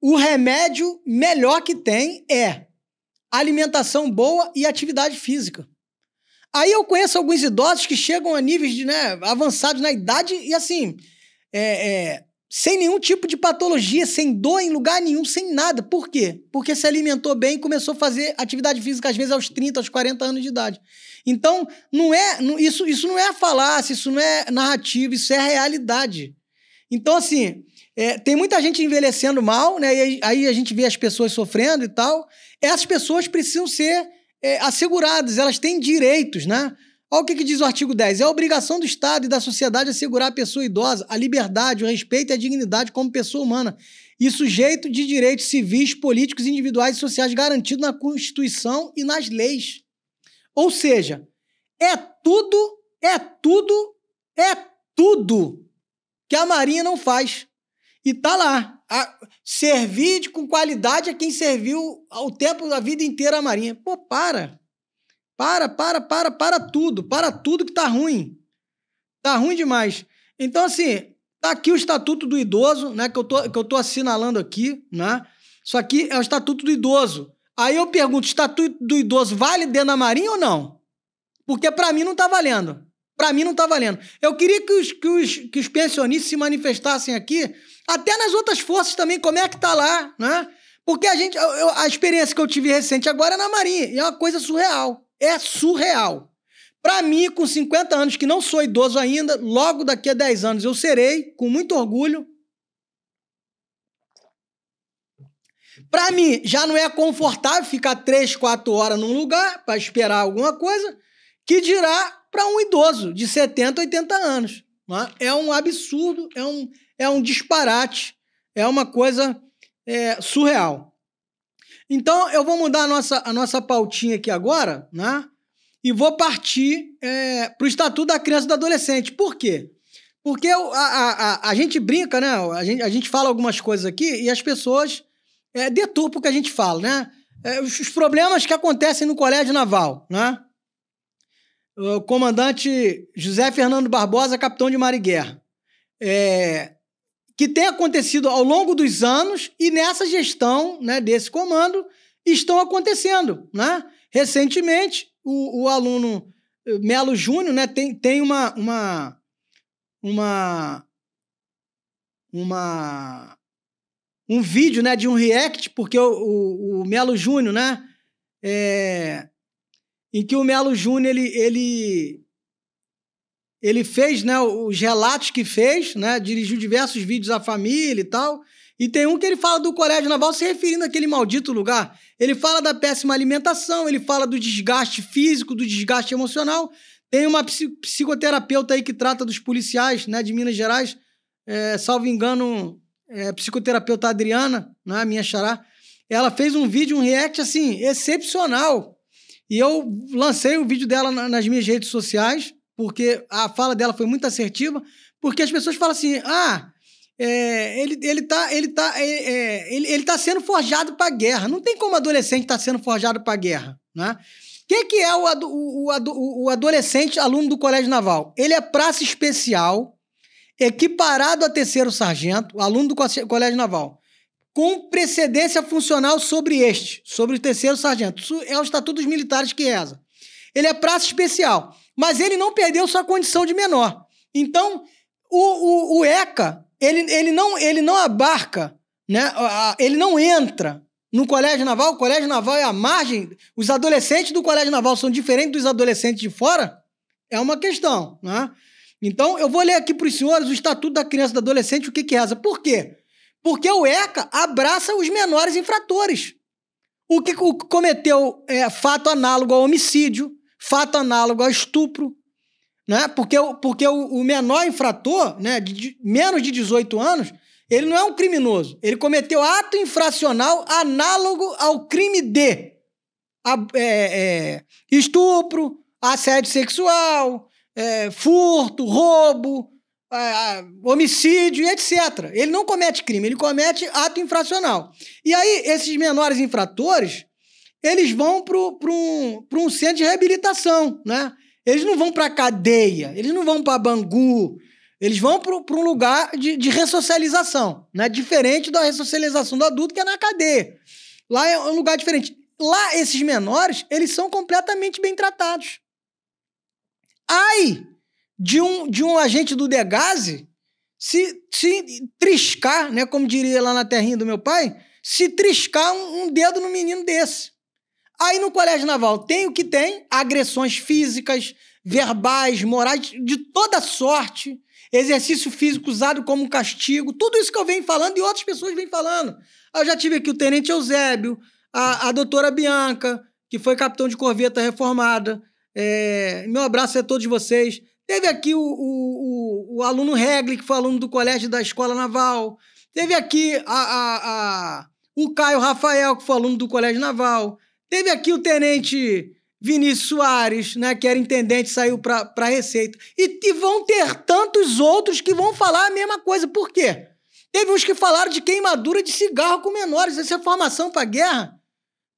o remédio melhor que tem é alimentação boa e atividade física. Aí eu conheço alguns idosos que chegam a níveis avançados na idade e assim, sem nenhum tipo de patologia, sem dor em lugar nenhum, sem nada. Por quê? Porque se alimentou bem e começou a fazer atividade física às vezes aos 30, aos 40 anos de idade. Então, isso não é falácia, isso não é narrativa, isso é realidade. Então, assim, tem muita gente envelhecendo mal, né? E aí a gente vê as pessoas sofrendo e tal. Essas pessoas precisam ser asseguradas, elas têm direitos, né? Olha o que diz o artigo 10. É a obrigação do Estado e da sociedade assegurar à pessoa idosa a liberdade, o respeito e a dignidade como pessoa humana e sujeito de direitos civis, políticos, individuais e sociais garantidos na Constituição e nas leis. Ou seja, é tudo que a Marinha não faz. E tá lá. Servir com qualidade a quem serviu ao tempo da vida inteira a Marinha. Pô, para tudo que tá ruim. Tá ruim demais. Então, assim, tá aqui o Estatuto do Idoso, né, que eu tô assinalando aqui, né? Isso aqui é o Estatuto do Idoso. Aí eu pergunto, o Estatuto do Idoso vale dentro da Marinha ou não? Porque para mim não tá valendo. Para mim não tá valendo. Eu queria que os pensionistas se manifestassem aqui, até nas outras forças também, como é que tá lá, né? Porque a experiência que eu tive recente agora é na Marinha, e é uma coisa surreal. É surreal. Para mim, com 50 anos, que não sou idoso ainda, logo daqui a 10 anos eu serei, com muito orgulho. Para mim, já não é confortável ficar 3, 4 horas num lugar para esperar alguma coisa, que dirá para um idoso de 70, 80 anos. Né? É um absurdo, é um disparate, é uma coisa surreal. Então, eu vou mudar a nossa pautinha aqui agora, né? e vou partir para o Estatuto da Criança e do Adolescente. Por quê? Porque a gente brinca, né? A gente fala algumas coisas aqui e as pessoas deturpam o que a gente fala, né? Os problemas que acontecem no Colégio Naval, né? O comandante José Fernando Barbosa, capitão de mar e guerra. Que tem acontecido ao longo dos anos e nessa gestão, né, desse comando estão acontecendo, né? Recentemente, o aluno Melo Júnior, né, tem um vídeo, né, de um react, porque o Melo Júnior, né, em que o Melo Júnior ele fez, né, os relatos que fez, né, dirigiu diversos vídeos à família e tal, e tem um que ele fala do Colégio Naval se referindo àquele maldito lugar. Ele fala da péssima alimentação, ele fala do desgaste físico, do desgaste emocional. Tem uma psicoterapeuta aí que trata dos policiais, né, de Minas Gerais, salvo engano, psicoterapeuta Adriana, né, minha xará. Ela fez um vídeo, um react, assim, excepcional. E eu lancei o vídeo dela nas minhas redes sociais, porque a fala dela foi muito assertiva, porque as pessoas falam assim, ele tá sendo forjado para a guerra. Não tem como adolescente estar sendo forjado para a guerra, né? O que é o adolescente aluno do Colégio Naval? Ele é praça especial, equiparado a terceiro sargento, aluno do Colégio Naval, com precedência funcional sobre o terceiro sargento. Isso é o Estatuto dos Militares que reza. Ele é praça especial, mas ele não perdeu sua condição de menor. Então, o ECA, ele não abarca, né, ele não entra no Colégio Naval. O Colégio Naval é a margem. Os adolescentes do Colégio Naval são diferentes dos adolescentes de fora? É uma questão, né? Então, eu vou ler aqui para os senhores o Estatuto da Criança e do Adolescente, o que reza. Por quê? Porque o ECA abraça os menores infratores. O que cometeu fato análogo ao homicídio, fato análogo ao estupro, né? Porque o menor infrator, né, de menos de 18 anos, ele não é um criminoso. Ele cometeu ato infracional análogo ao crime de estupro, assédio sexual, furto, roubo, homicídio, etc. Ele não comete crime, ele comete ato infracional. E aí, esses menores infratores, eles vão para um centro de reabilitação, né? Eles não vão para a cadeia, eles não vão para Bangu, eles vão para um lugar de ressocialização, né? Diferente da ressocialização do adulto, que é na cadeia. Lá é um lugar diferente. Lá, esses menores, eles são completamente bem tratados. Ai de um agente do Degase se triscar, né, como diria lá na terrinha do meu pai, se triscar um dedo no menino desse. Aí no Colégio Naval tem o que tem, agressões físicas, verbais, morais, de toda sorte, exercício físico usado como castigo, tudo isso que eu venho falando e outras pessoas vêm falando. Eu já tive aqui o tenente Eusébio, a doutora Bianca, que foi capitão de corveta reformada. Meu abraço a todos vocês. Teve aqui o aluno Regli, que foi aluno do colégio da Escola Naval. Teve aqui o Caio Rafael, que foi aluno do Colégio Naval. Teve aqui o tenente Vinícius Soares, né, que era intendente, saiu para a Receita. E vão ter tantos outros que vão falar a mesma coisa. Por quê? Teve uns que falaram de queimadura de cigarro com menores. Essa é formação para guerra.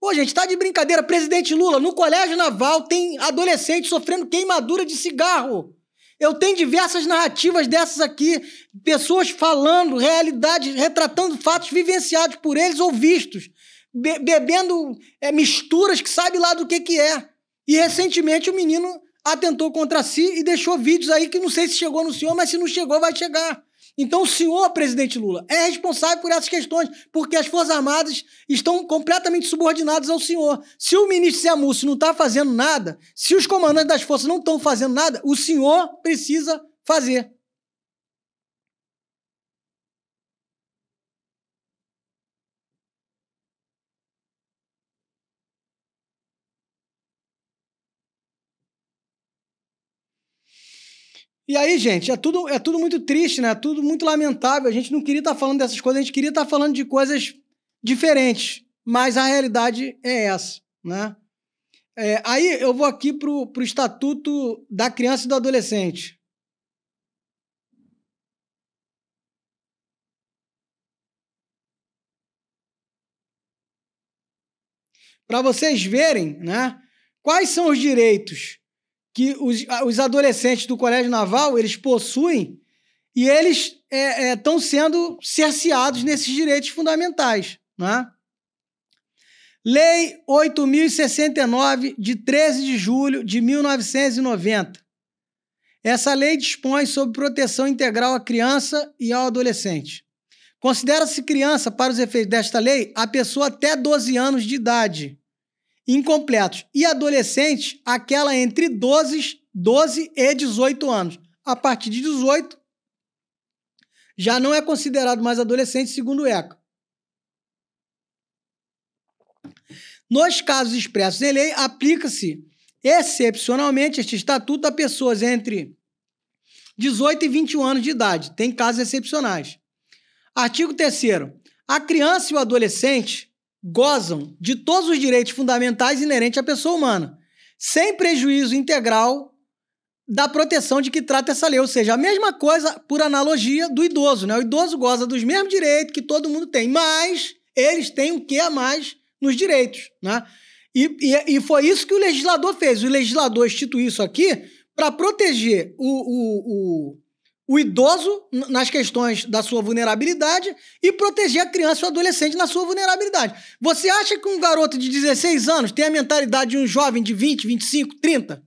Pô, gente, tá de brincadeira. Presidente Lula, no Colégio Naval tem adolescentes sofrendo queimadura de cigarro. Eu tenho diversas narrativas dessas aqui, pessoas falando realidade, retratando fatos vivenciados por eles ou vistos, bebendo misturas que sabe lá do que é. E recentemente o menino atentou contra si e deixou vídeos aí que não sei se chegou no senhor, mas se não chegou, vai chegar. Então o senhor, presidente Lula, é responsável por essas questões, porque as Forças Armadas estão completamente subordinadas ao senhor. Se o ministro Zé Múcio não está fazendo nada, se os comandantes das forças não estão fazendo nada, o senhor precisa fazer. E aí, gente, é tudo muito triste, né? Tudo muito lamentável. A gente não queria estar falando dessas coisas, a gente queria estar falando de coisas diferentes, mas a realidade é essa, né? Aí eu vou aqui para o Estatuto da Criança e do Adolescente. Para vocês verem, né, quais são os direitos que os adolescentes do Colégio Naval eles possuem e eles estão sendo cerceados nesses direitos fundamentais, né? Lei 8.069, de 13 de julho de 1990. Essa lei dispõe sobre proteção integral à criança e ao adolescente. Considera-se criança, para os efeitos desta lei, a pessoa até 12 anos de idade, incompletos, e adolescente, aquela entre 12 e 18 anos. A partir de 18, já não é considerado mais adolescente, segundo o ECA. Nos casos expressos em lei, aplica-se excepcionalmente este estatuto a pessoas entre 18 e 21 anos de idade. Tem casos excepcionais. Artigo 3º. A criança e o adolescente gozam de todos os direitos fundamentais inerentes à pessoa humana, sem prejuízo integral da proteção de que trata essa lei. Ou seja, a mesma coisa por analogia do idoso, né? O idoso goza dos mesmos direitos que todo mundo tem, mas eles têm um quê a mais nos direitos, né? E foi isso que o legislador fez. O legislador instituiu isso aqui para proteger o idoso nas questões da sua vulnerabilidade e proteger a criança e o adolescente na sua vulnerabilidade. Você acha que um garoto de 16 anos tem a mentalidade de um jovem de 20, 25, 30?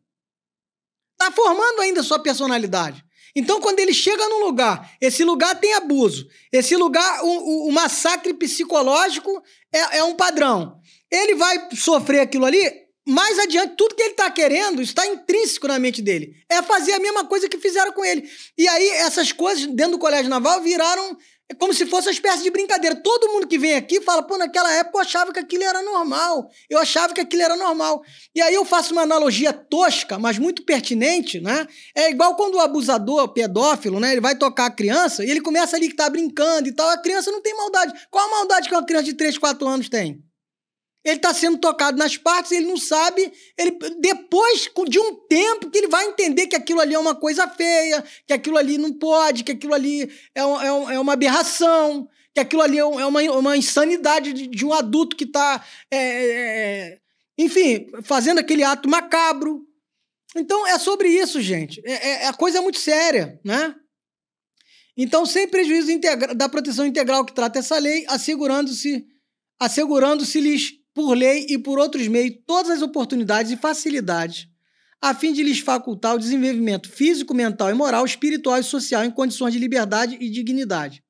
Está formando ainda a sua personalidade. Então, quando ele chega num lugar, esse lugar tem abuso, esse lugar, o massacre psicológico é um padrão. Ele vai sofrer aquilo ali, mais adiante, tudo que ele está querendo está intrínseco na mente dele. É fazer a mesma coisa que fizeram com ele. E aí, essas coisas dentro do Colégio Naval viraram como se fosse uma espécie de brincadeira. Todo mundo que vem aqui fala, pô, naquela época eu achava que aquilo era normal. Eu achava que aquilo era normal. E aí eu faço uma analogia tosca, mas muito pertinente, né? É igual quando o abusador, pedófilo, né? Ele vai tocar a criança e ele começa ali que tá brincando e tal. A criança não tem maldade. Qual a maldade que uma criança de 3, 4 anos tem? Ele está sendo tocado nas partes, ele não sabe, depois de um tempo que ele vai entender que aquilo ali é uma coisa feia, que aquilo ali não pode, que aquilo ali é uma aberração, que aquilo ali é uma insanidade de um adulto que está, enfim, fazendo aquele ato macabro. Então, é sobre isso, gente. A coisa é muito séria, né? Então, sem prejuízo da proteção integral que trata essa lei, assegurando-se-lhes por lei e por outros meios, todas as oportunidades e facilidades, a fim de lhes facultar o desenvolvimento físico, mental e moral, espiritual e social em condições de liberdade e dignidade.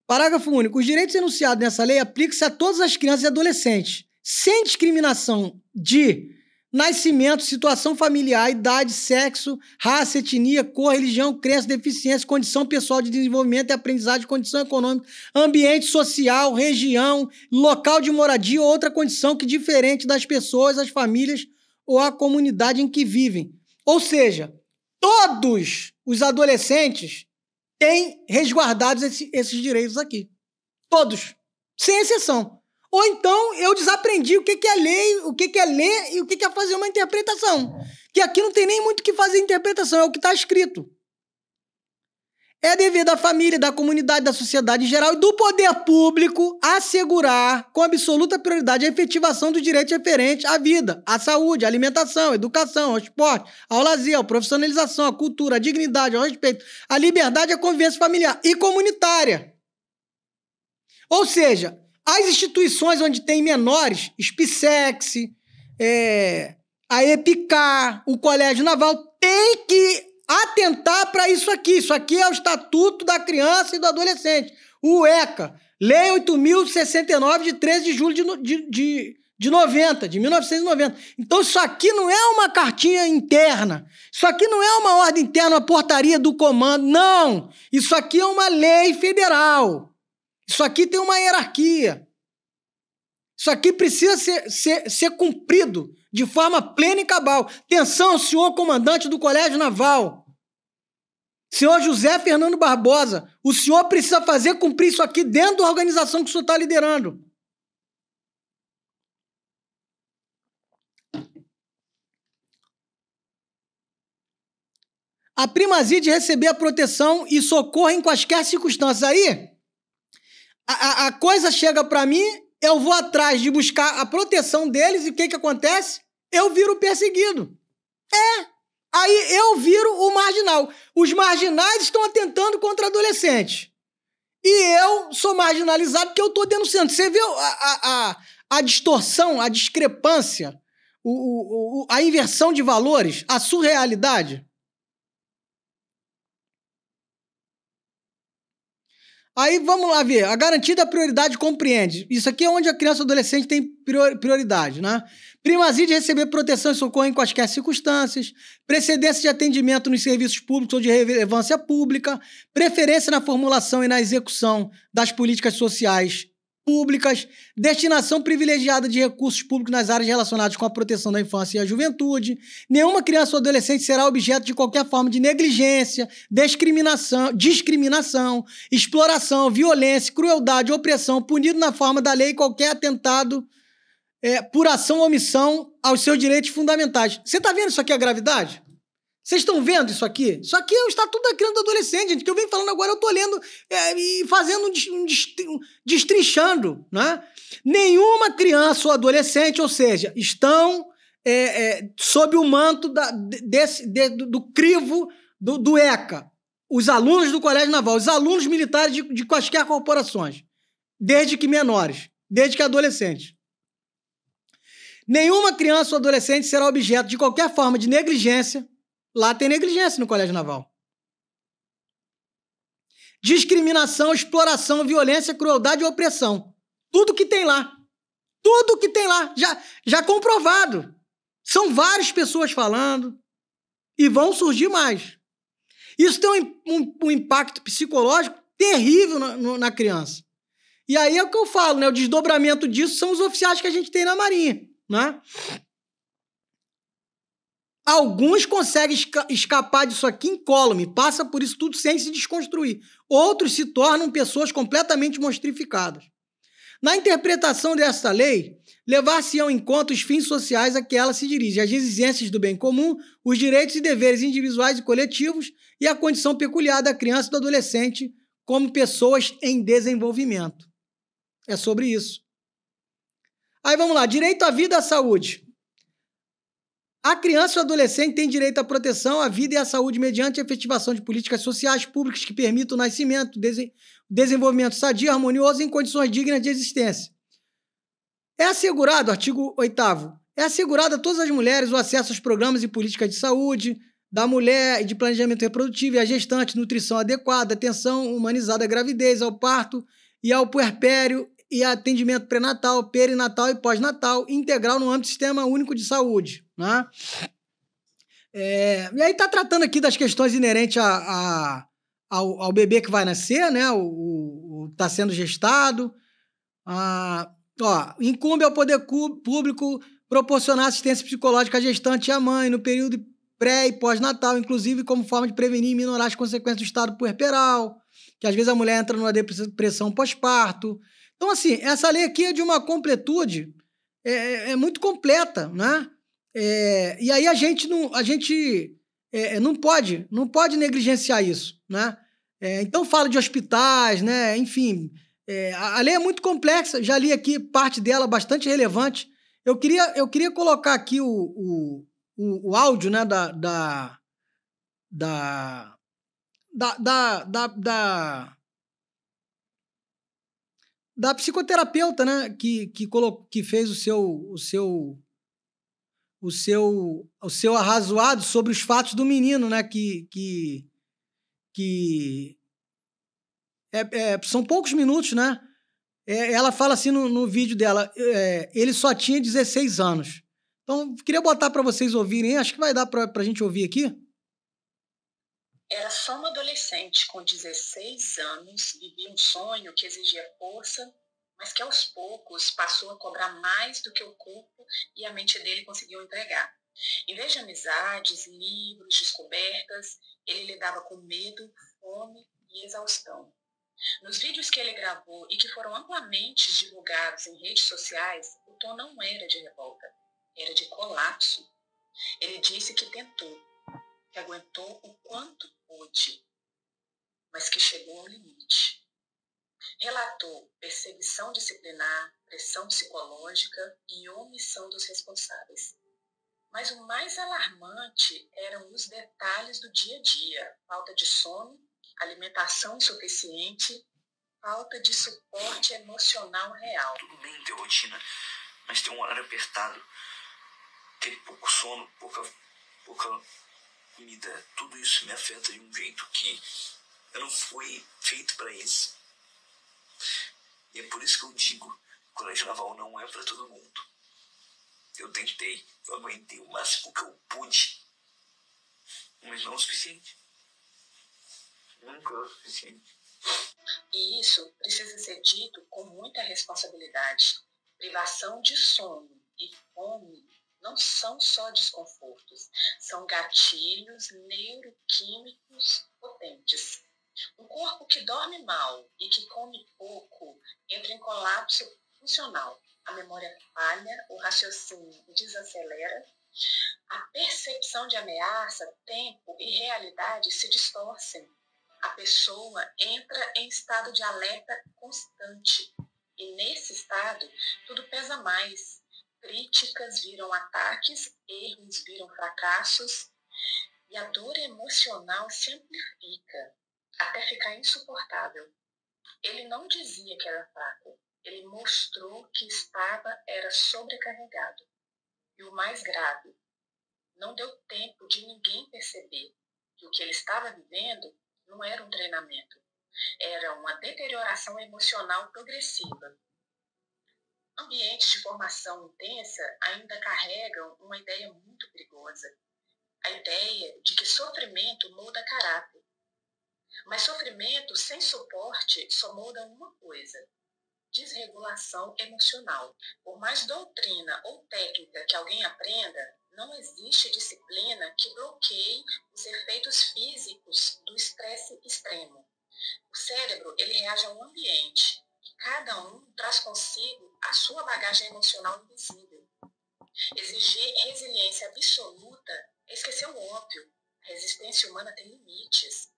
Parágrafo único. Os direitos enunciados nessa lei aplicam-se a todas as crianças e adolescentes, sem discriminação de nascimento, situação familiar, idade, sexo, raça, etnia, cor, religião, crença, deficiência, condição pessoal de desenvolvimento e aprendizagem, condição econômica, ambiente social, região, local de moradia ou outra condição que diferente das pessoas, as famílias ou a comunidade em que vivem. Ou seja, todos os adolescentes têm resguardados esses direitos aqui. Todos, sem exceção. Ou então eu desaprendi o que é lei, o que é ler e o que é fazer uma interpretação. Que aqui não tem nem muito o que fazer interpretação, é o que está escrito. É dever da família, da comunidade, da sociedade em geral e do poder público assegurar com absoluta prioridade a efetivação dos direitos referentes à vida, à saúde, à alimentação, à educação, ao esporte, ao lazer, à profissionalização, à cultura, à dignidade, ao respeito, à liberdade e à convivência familiar e comunitária. Ou seja, as instituições onde tem menores, SPSEX, a EPICAR, o Colégio Naval, tem que atentar para isso aqui. Isso aqui é o Estatuto da Criança e do Adolescente, o ECA, Lei 8.069, de 13 de julho de 1990. Então isso aqui não é uma cartinha interna, isso aqui não é uma ordem interna, uma portaria do comando, não. Isso aqui é uma lei federal. Isso aqui tem uma hierarquia. Isso aqui precisa ser cumprido de forma plena e cabal. Atenção, senhor comandante do Colégio Naval. Senhor José Fernando Barbosa, o senhor precisa fazer cumprir isso aqui dentro da organização que o senhor está liderando. a primazia de receber a proteção e socorro em quaisquer circunstâncias. Aí, a coisa chega para mim, eu vou atrás de buscar a proteção deles e o que acontece? Eu viro perseguido. Aí eu viro o marginal. Os marginais estão atentando contra adolescentes. E eu sou marginalizado porque eu estou denunciando. Você vê a distorção, a discrepância, a inversão de valores, a surrealidade? Aí vamos lá ver. A garantia da prioridade compreende. Isso aqui é onde a criança e o adolescente tem prioridade, né? Primazia de receber proteção e socorro em quaisquer circunstâncias, precedência de atendimento nos serviços públicos ou de relevância pública, preferência na formulação e na execução das políticas sociais públicas, destinação privilegiada de recursos públicos nas áreas relacionadas com a proteção da infância e a juventude. Nenhuma criança ou adolescente será objeto de qualquer forma de negligência, discriminação, exploração, violência, crueldade, opressão, punido na forma da lei qualquer atentado por ação ou omissão aos seus direitos fundamentais. Você está vendo isso aqui, a gravidade? Vocês estão vendo isso aqui? Isso aqui é o Estatuto da Criança e do Adolescente, gente, que eu venho falando agora, eu estou lendo e fazendo destrinchando, né? Nenhuma criança ou adolescente, ou seja, estão sob o manto do crivo do ECA, os alunos do Colégio Naval, os alunos militares de quaisquer corporações, desde que menores, desde que adolescentes. Nenhuma criança ou adolescente será objeto de qualquer forma de negligência. Lá tem negligência no Colégio Naval. Discriminação, exploração, violência, crueldade e opressão. Tudo que tem lá. Tudo que tem lá. Já comprovado. São várias pessoas falando e vão surgir mais. Isso tem um impacto psicológico terrível na criança. E aí é o que eu falo, né? O desdobramento disso são os oficiais que a gente tem na Marinha, né? Alguns conseguem escapar disso aqui incólume, passa por isso tudo sem se desconstruir. Outros se tornam pessoas completamente monstrificadas. Na interpretação desta lei, levar-se-ão em conta os fins sociais a que ela se dirige, as exigências do bem comum, os direitos e deveres individuais e coletivos e a condição peculiar da criança e do adolescente como pessoas em desenvolvimento. É sobre isso. Aí vamos lá, direito à vida e à saúde. A criança e o adolescente têm direito à proteção, à vida e à saúde mediante a efetivação de políticas sociais públicas que permitam o nascimento, desenvolvimento sadio, harmonioso em condições dignas de existência. É assegurado, artigo 8º, é assegurado a todas as mulheres o acesso aos programas e políticas de saúde da mulher e de planejamento reprodutivo e à gestante, nutrição adequada, atenção humanizada à gravidez, ao parto e ao puerpério e atendimento pré-natal, perinatal e pós-natal integral no âmbito do Sistema Único de Saúde, né? E aí está tratando aqui das questões inerentes ao bebê que vai nascer, né? Está sendo gestado. Incumbe ao poder público proporcionar assistência psicológica à gestante e à mãe no período pré- e pós-natal, inclusive como forma de prevenir e minorar as consequências do estado puerperal, que às vezes a mulher entra numa depressão pós-parto. Então, assim, essa lei aqui é de uma completude muito completa, né? E aí a gente não pode negligenciar isso, né? Então fala de hospitais, né? Enfim, a lei é muito complexa, já li aqui parte dela bastante relevante. Eu queria colocar aqui o áudio, né, da psicoterapeuta, né, que fez o seu arrazoado sobre os fatos do menino, né, são poucos minutos, né? Ela fala assim no vídeo dela, ele só tinha 16 anos. Então, queria botar para vocês ouvirem, acho que vai dar para a gente ouvir aqui. Era só uma adolescente com 16 anos, vivia um sonho que exigia força, mas que aos poucos passou a cobrar mais do que o corpo e a mente dele conseguiam entregar. Em vez de amizades, livros, descobertas, ele lidava com medo, fome e exaustão. Nos vídeos que ele gravou e que foram amplamente divulgados em redes sociais, o tom não era de revolta, era de colapso. Ele disse que tentou que aguentou o quanto pôde, mas que chegou ao limite. Relatou perseguição disciplinar, pressão psicológica e omissão dos responsáveis. Mas o mais alarmante eram os detalhes do dia a dia: falta de sono, alimentação insuficiente, falta de suporte emocional real. Tudo bem ter rotina, mas ter um horário apertado, ter pouco sono, pouca comida, tudo isso me afeta de um jeito que eu não fui feito para isso. E é por isso que eu digo, o colégio naval não é para todo mundo. Eu tentei, eu aguentei o máximo que eu pude, mas não o suficiente. Nunca é o suficiente. E isso precisa ser dito com muita responsabilidade. Privação de sono e fome não são só desconfortos, são gatilhos neuroquímicos potentes. Um corpo que dorme mal e que come pouco entra em colapso funcional. A memória falha, o raciocínio desacelera, a percepção de ameaça, tempo e realidade se distorcem. A pessoa entra em estado de alerta constante. E nesse estado, tudo pesa mais. Críticas viram ataques, erros viram fracassos, e a dor emocional se amplifica, até ficar insuportável. Ele não dizia que era fraco, ele mostrou que era sobrecarregado. E o mais grave, não deu tempo de ninguém perceber que o que ele estava vivendo não era um treinamento, era uma deterioração emocional progressiva. Ambientes de formação intensa ainda carregam uma ideia muito perigosa, a ideia de que sofrimento molda caráter. Mas sofrimento sem suporte só molda uma coisa: desregulação emocional. Por mais doutrina ou técnica que alguém aprenda, não existe disciplina que bloqueie os efeitos físicos do estresse extremo. O cérebro, ele reage ao ambiente. Cada um traz consigo a sua bagagem emocional invisível. Exigir resiliência absoluta é esquecer o óbvio. A resistência humana tem limites.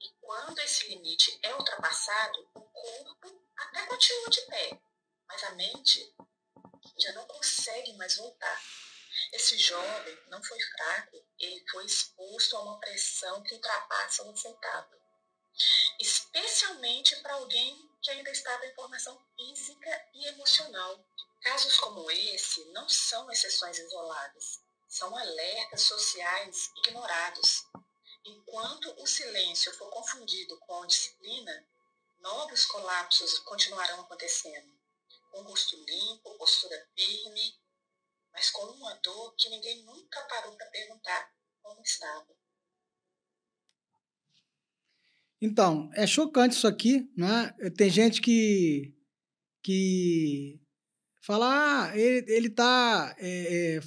E quando esse limite é ultrapassado, o corpo até continua de pé, mas a mente já não consegue mais voltar. Esse jovem não foi fraco, ele foi exposto a uma pressão que ultrapassa o aceitável. Especialmente para alguém que ainda estava em formação física e emocional. Casos como esse não são exceções isoladas, são alertas sociais ignorados. Enquanto o silêncio for confundido com a disciplina, novos colapsos continuarão acontecendo, com rosto limpo, postura firme, mas com uma dor que ninguém nunca parou para perguntar como estava. Então, é chocante isso aqui, né? Tem gente que fala, ele tá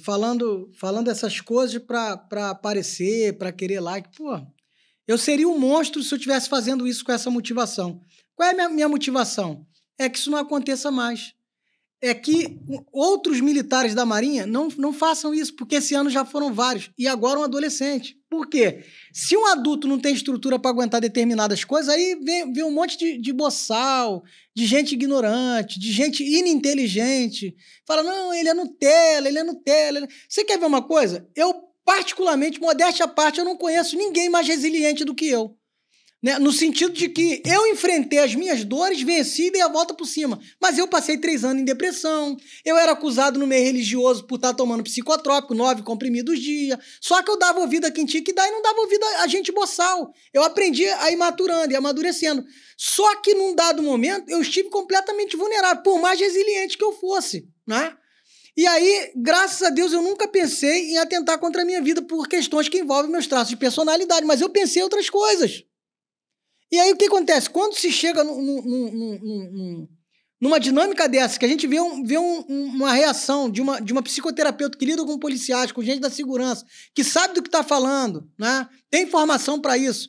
falando essas coisas para aparecer, para querer like. Pô, eu seria um monstro se eu estivesse fazendo isso com essa motivação. Qual é a minha motivação? É que isso não aconteça mais. É que outros militares da Marinha não façam isso, porque esse ano já foram vários, e agora um adolescente. Por quê? Se um adulto não tem estrutura para aguentar determinadas coisas, aí vem um monte de boçal, de gente ignorante, de gente ininteligente. Fala, não, ele é Nutella. Você quer ver uma coisa? Eu, particularmente, modéstia à parte, eu não conheço ninguém mais resiliente do que eu. Né? No sentido de que eu enfrentei as minhas dores, venci e dei a volta por cima. Mas eu passei 3 anos em depressão, eu era acusado no meio religioso por estar tomando psicotrópico, 9 comprimidos dia. Só que eu dava ouvido a quem tinha que dar e não dava ouvido a gente boçal. Eu aprendi a ir maturando e amadurecendo. Só que num dado momento eu estive completamente vulnerável, por mais resiliente que eu fosse, né? E aí, graças a Deus, eu nunca pensei em atentar contra a minha vida por questões que envolvem meus traços de personalidade, mas eu pensei em outras coisas. E aí o que acontece? Quando se chega numa dinâmica dessa, que a gente vê uma reação de uma psicoterapeuta que lida com policiais, com gente da segurança, que sabe do que está falando, né? Tem informação para isso.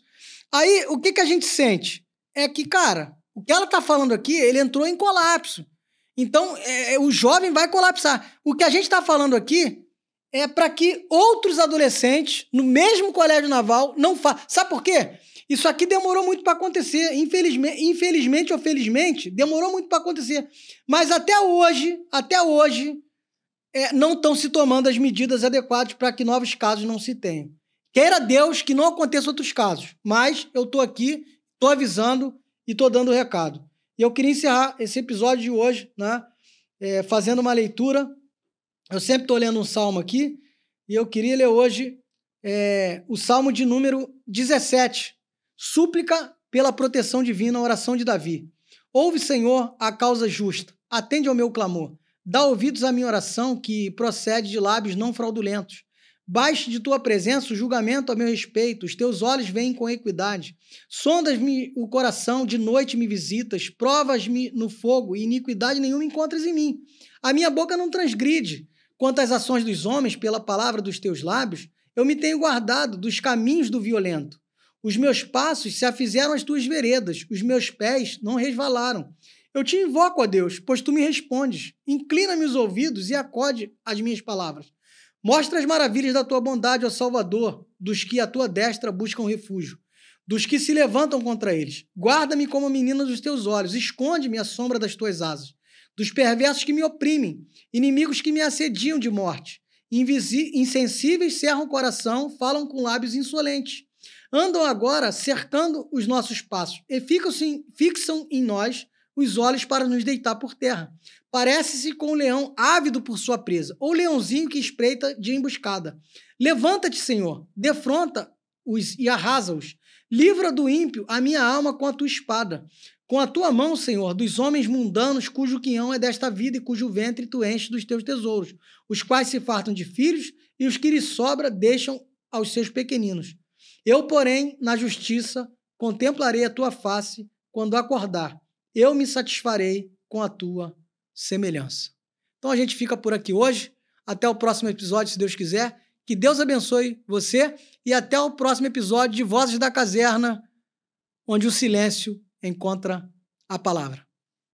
Aí o que a gente sente? É que, cara, o que ela está falando aqui, ele entrou em colapso. Então, o jovem vai colapsar. O que a gente está falando aqui é para que outros adolescentes no mesmo colégio naval não façam. Sabe por quê? Isso aqui demorou muito para acontecer. Infelizmente ou felizmente, demorou muito para acontecer. Mas até hoje, não estão se tomando as medidas adequadas para que novos casos não se tenham. Queira Deus que não aconteçam outros casos. Mas eu estou aqui, estou avisando e estou dando o recado. E eu queria encerrar esse episódio de hoje, né, fazendo uma leitura. Eu sempre estou lendo um salmo aqui, e eu queria ler hoje o salmo de número 17. Súplica pela proteção divina, a oração de Davi. Ouve, Senhor, a causa justa. Atende ao meu clamor. Dá ouvidos à minha oração, que procede de lábios não fraudulentos. Baixe de tua presença o julgamento a meu respeito. Os teus olhos veem com equidade. Sondas-me o coração, de noite me visitas. Provas-me no fogo, e iniquidade nenhuma encontras em mim. A minha boca não transgride. Quanto às ações dos homens, pela palavra dos teus lábios, eu me tenho guardado dos caminhos do violento. Os meus passos se afizeram às tuas veredas, os meus pés não resvalaram. Eu te invoco, ó Deus, pois tu me respondes. Inclina-me os ouvidos e acode às minhas palavras. Mostra as maravilhas da tua bondade, ó Salvador, dos que à tua destra buscam refúgio, dos que se levantam contra eles. Guarda-me como a menina dos teus olhos, esconde-me à sombra das tuas asas. Dos perversos que me oprimem, inimigos que me assediam de morte. Insensíveis cerram o coração, falam com lábios insolentes. Andam agora cercando os nossos passos e fixam em nós os olhos para nos deitar por terra. Parece-se com um leão ávido por sua presa, ou leãozinho que espreita de emboscada. Levanta-te, Senhor, defronta-os e arrasa-os. Livra do ímpio a minha alma com a tua espada. Com a tua mão, Senhor, dos homens mundanos, cujo quinhão é desta vida e cujo ventre tu enches dos teus tesouros, os quais se fartam de filhos e os que lhes sobra deixam aos seus pequeninos. Eu, porém, na justiça, contemplarei a tua face quando acordar. Eu me satisfarei com a tua semelhança. Então a gente fica por aqui hoje. Até o próximo episódio, se Deus quiser. Que Deus abençoe você e até o próximo episódio de Vozes da Caserna, onde o silêncio encontra a palavra.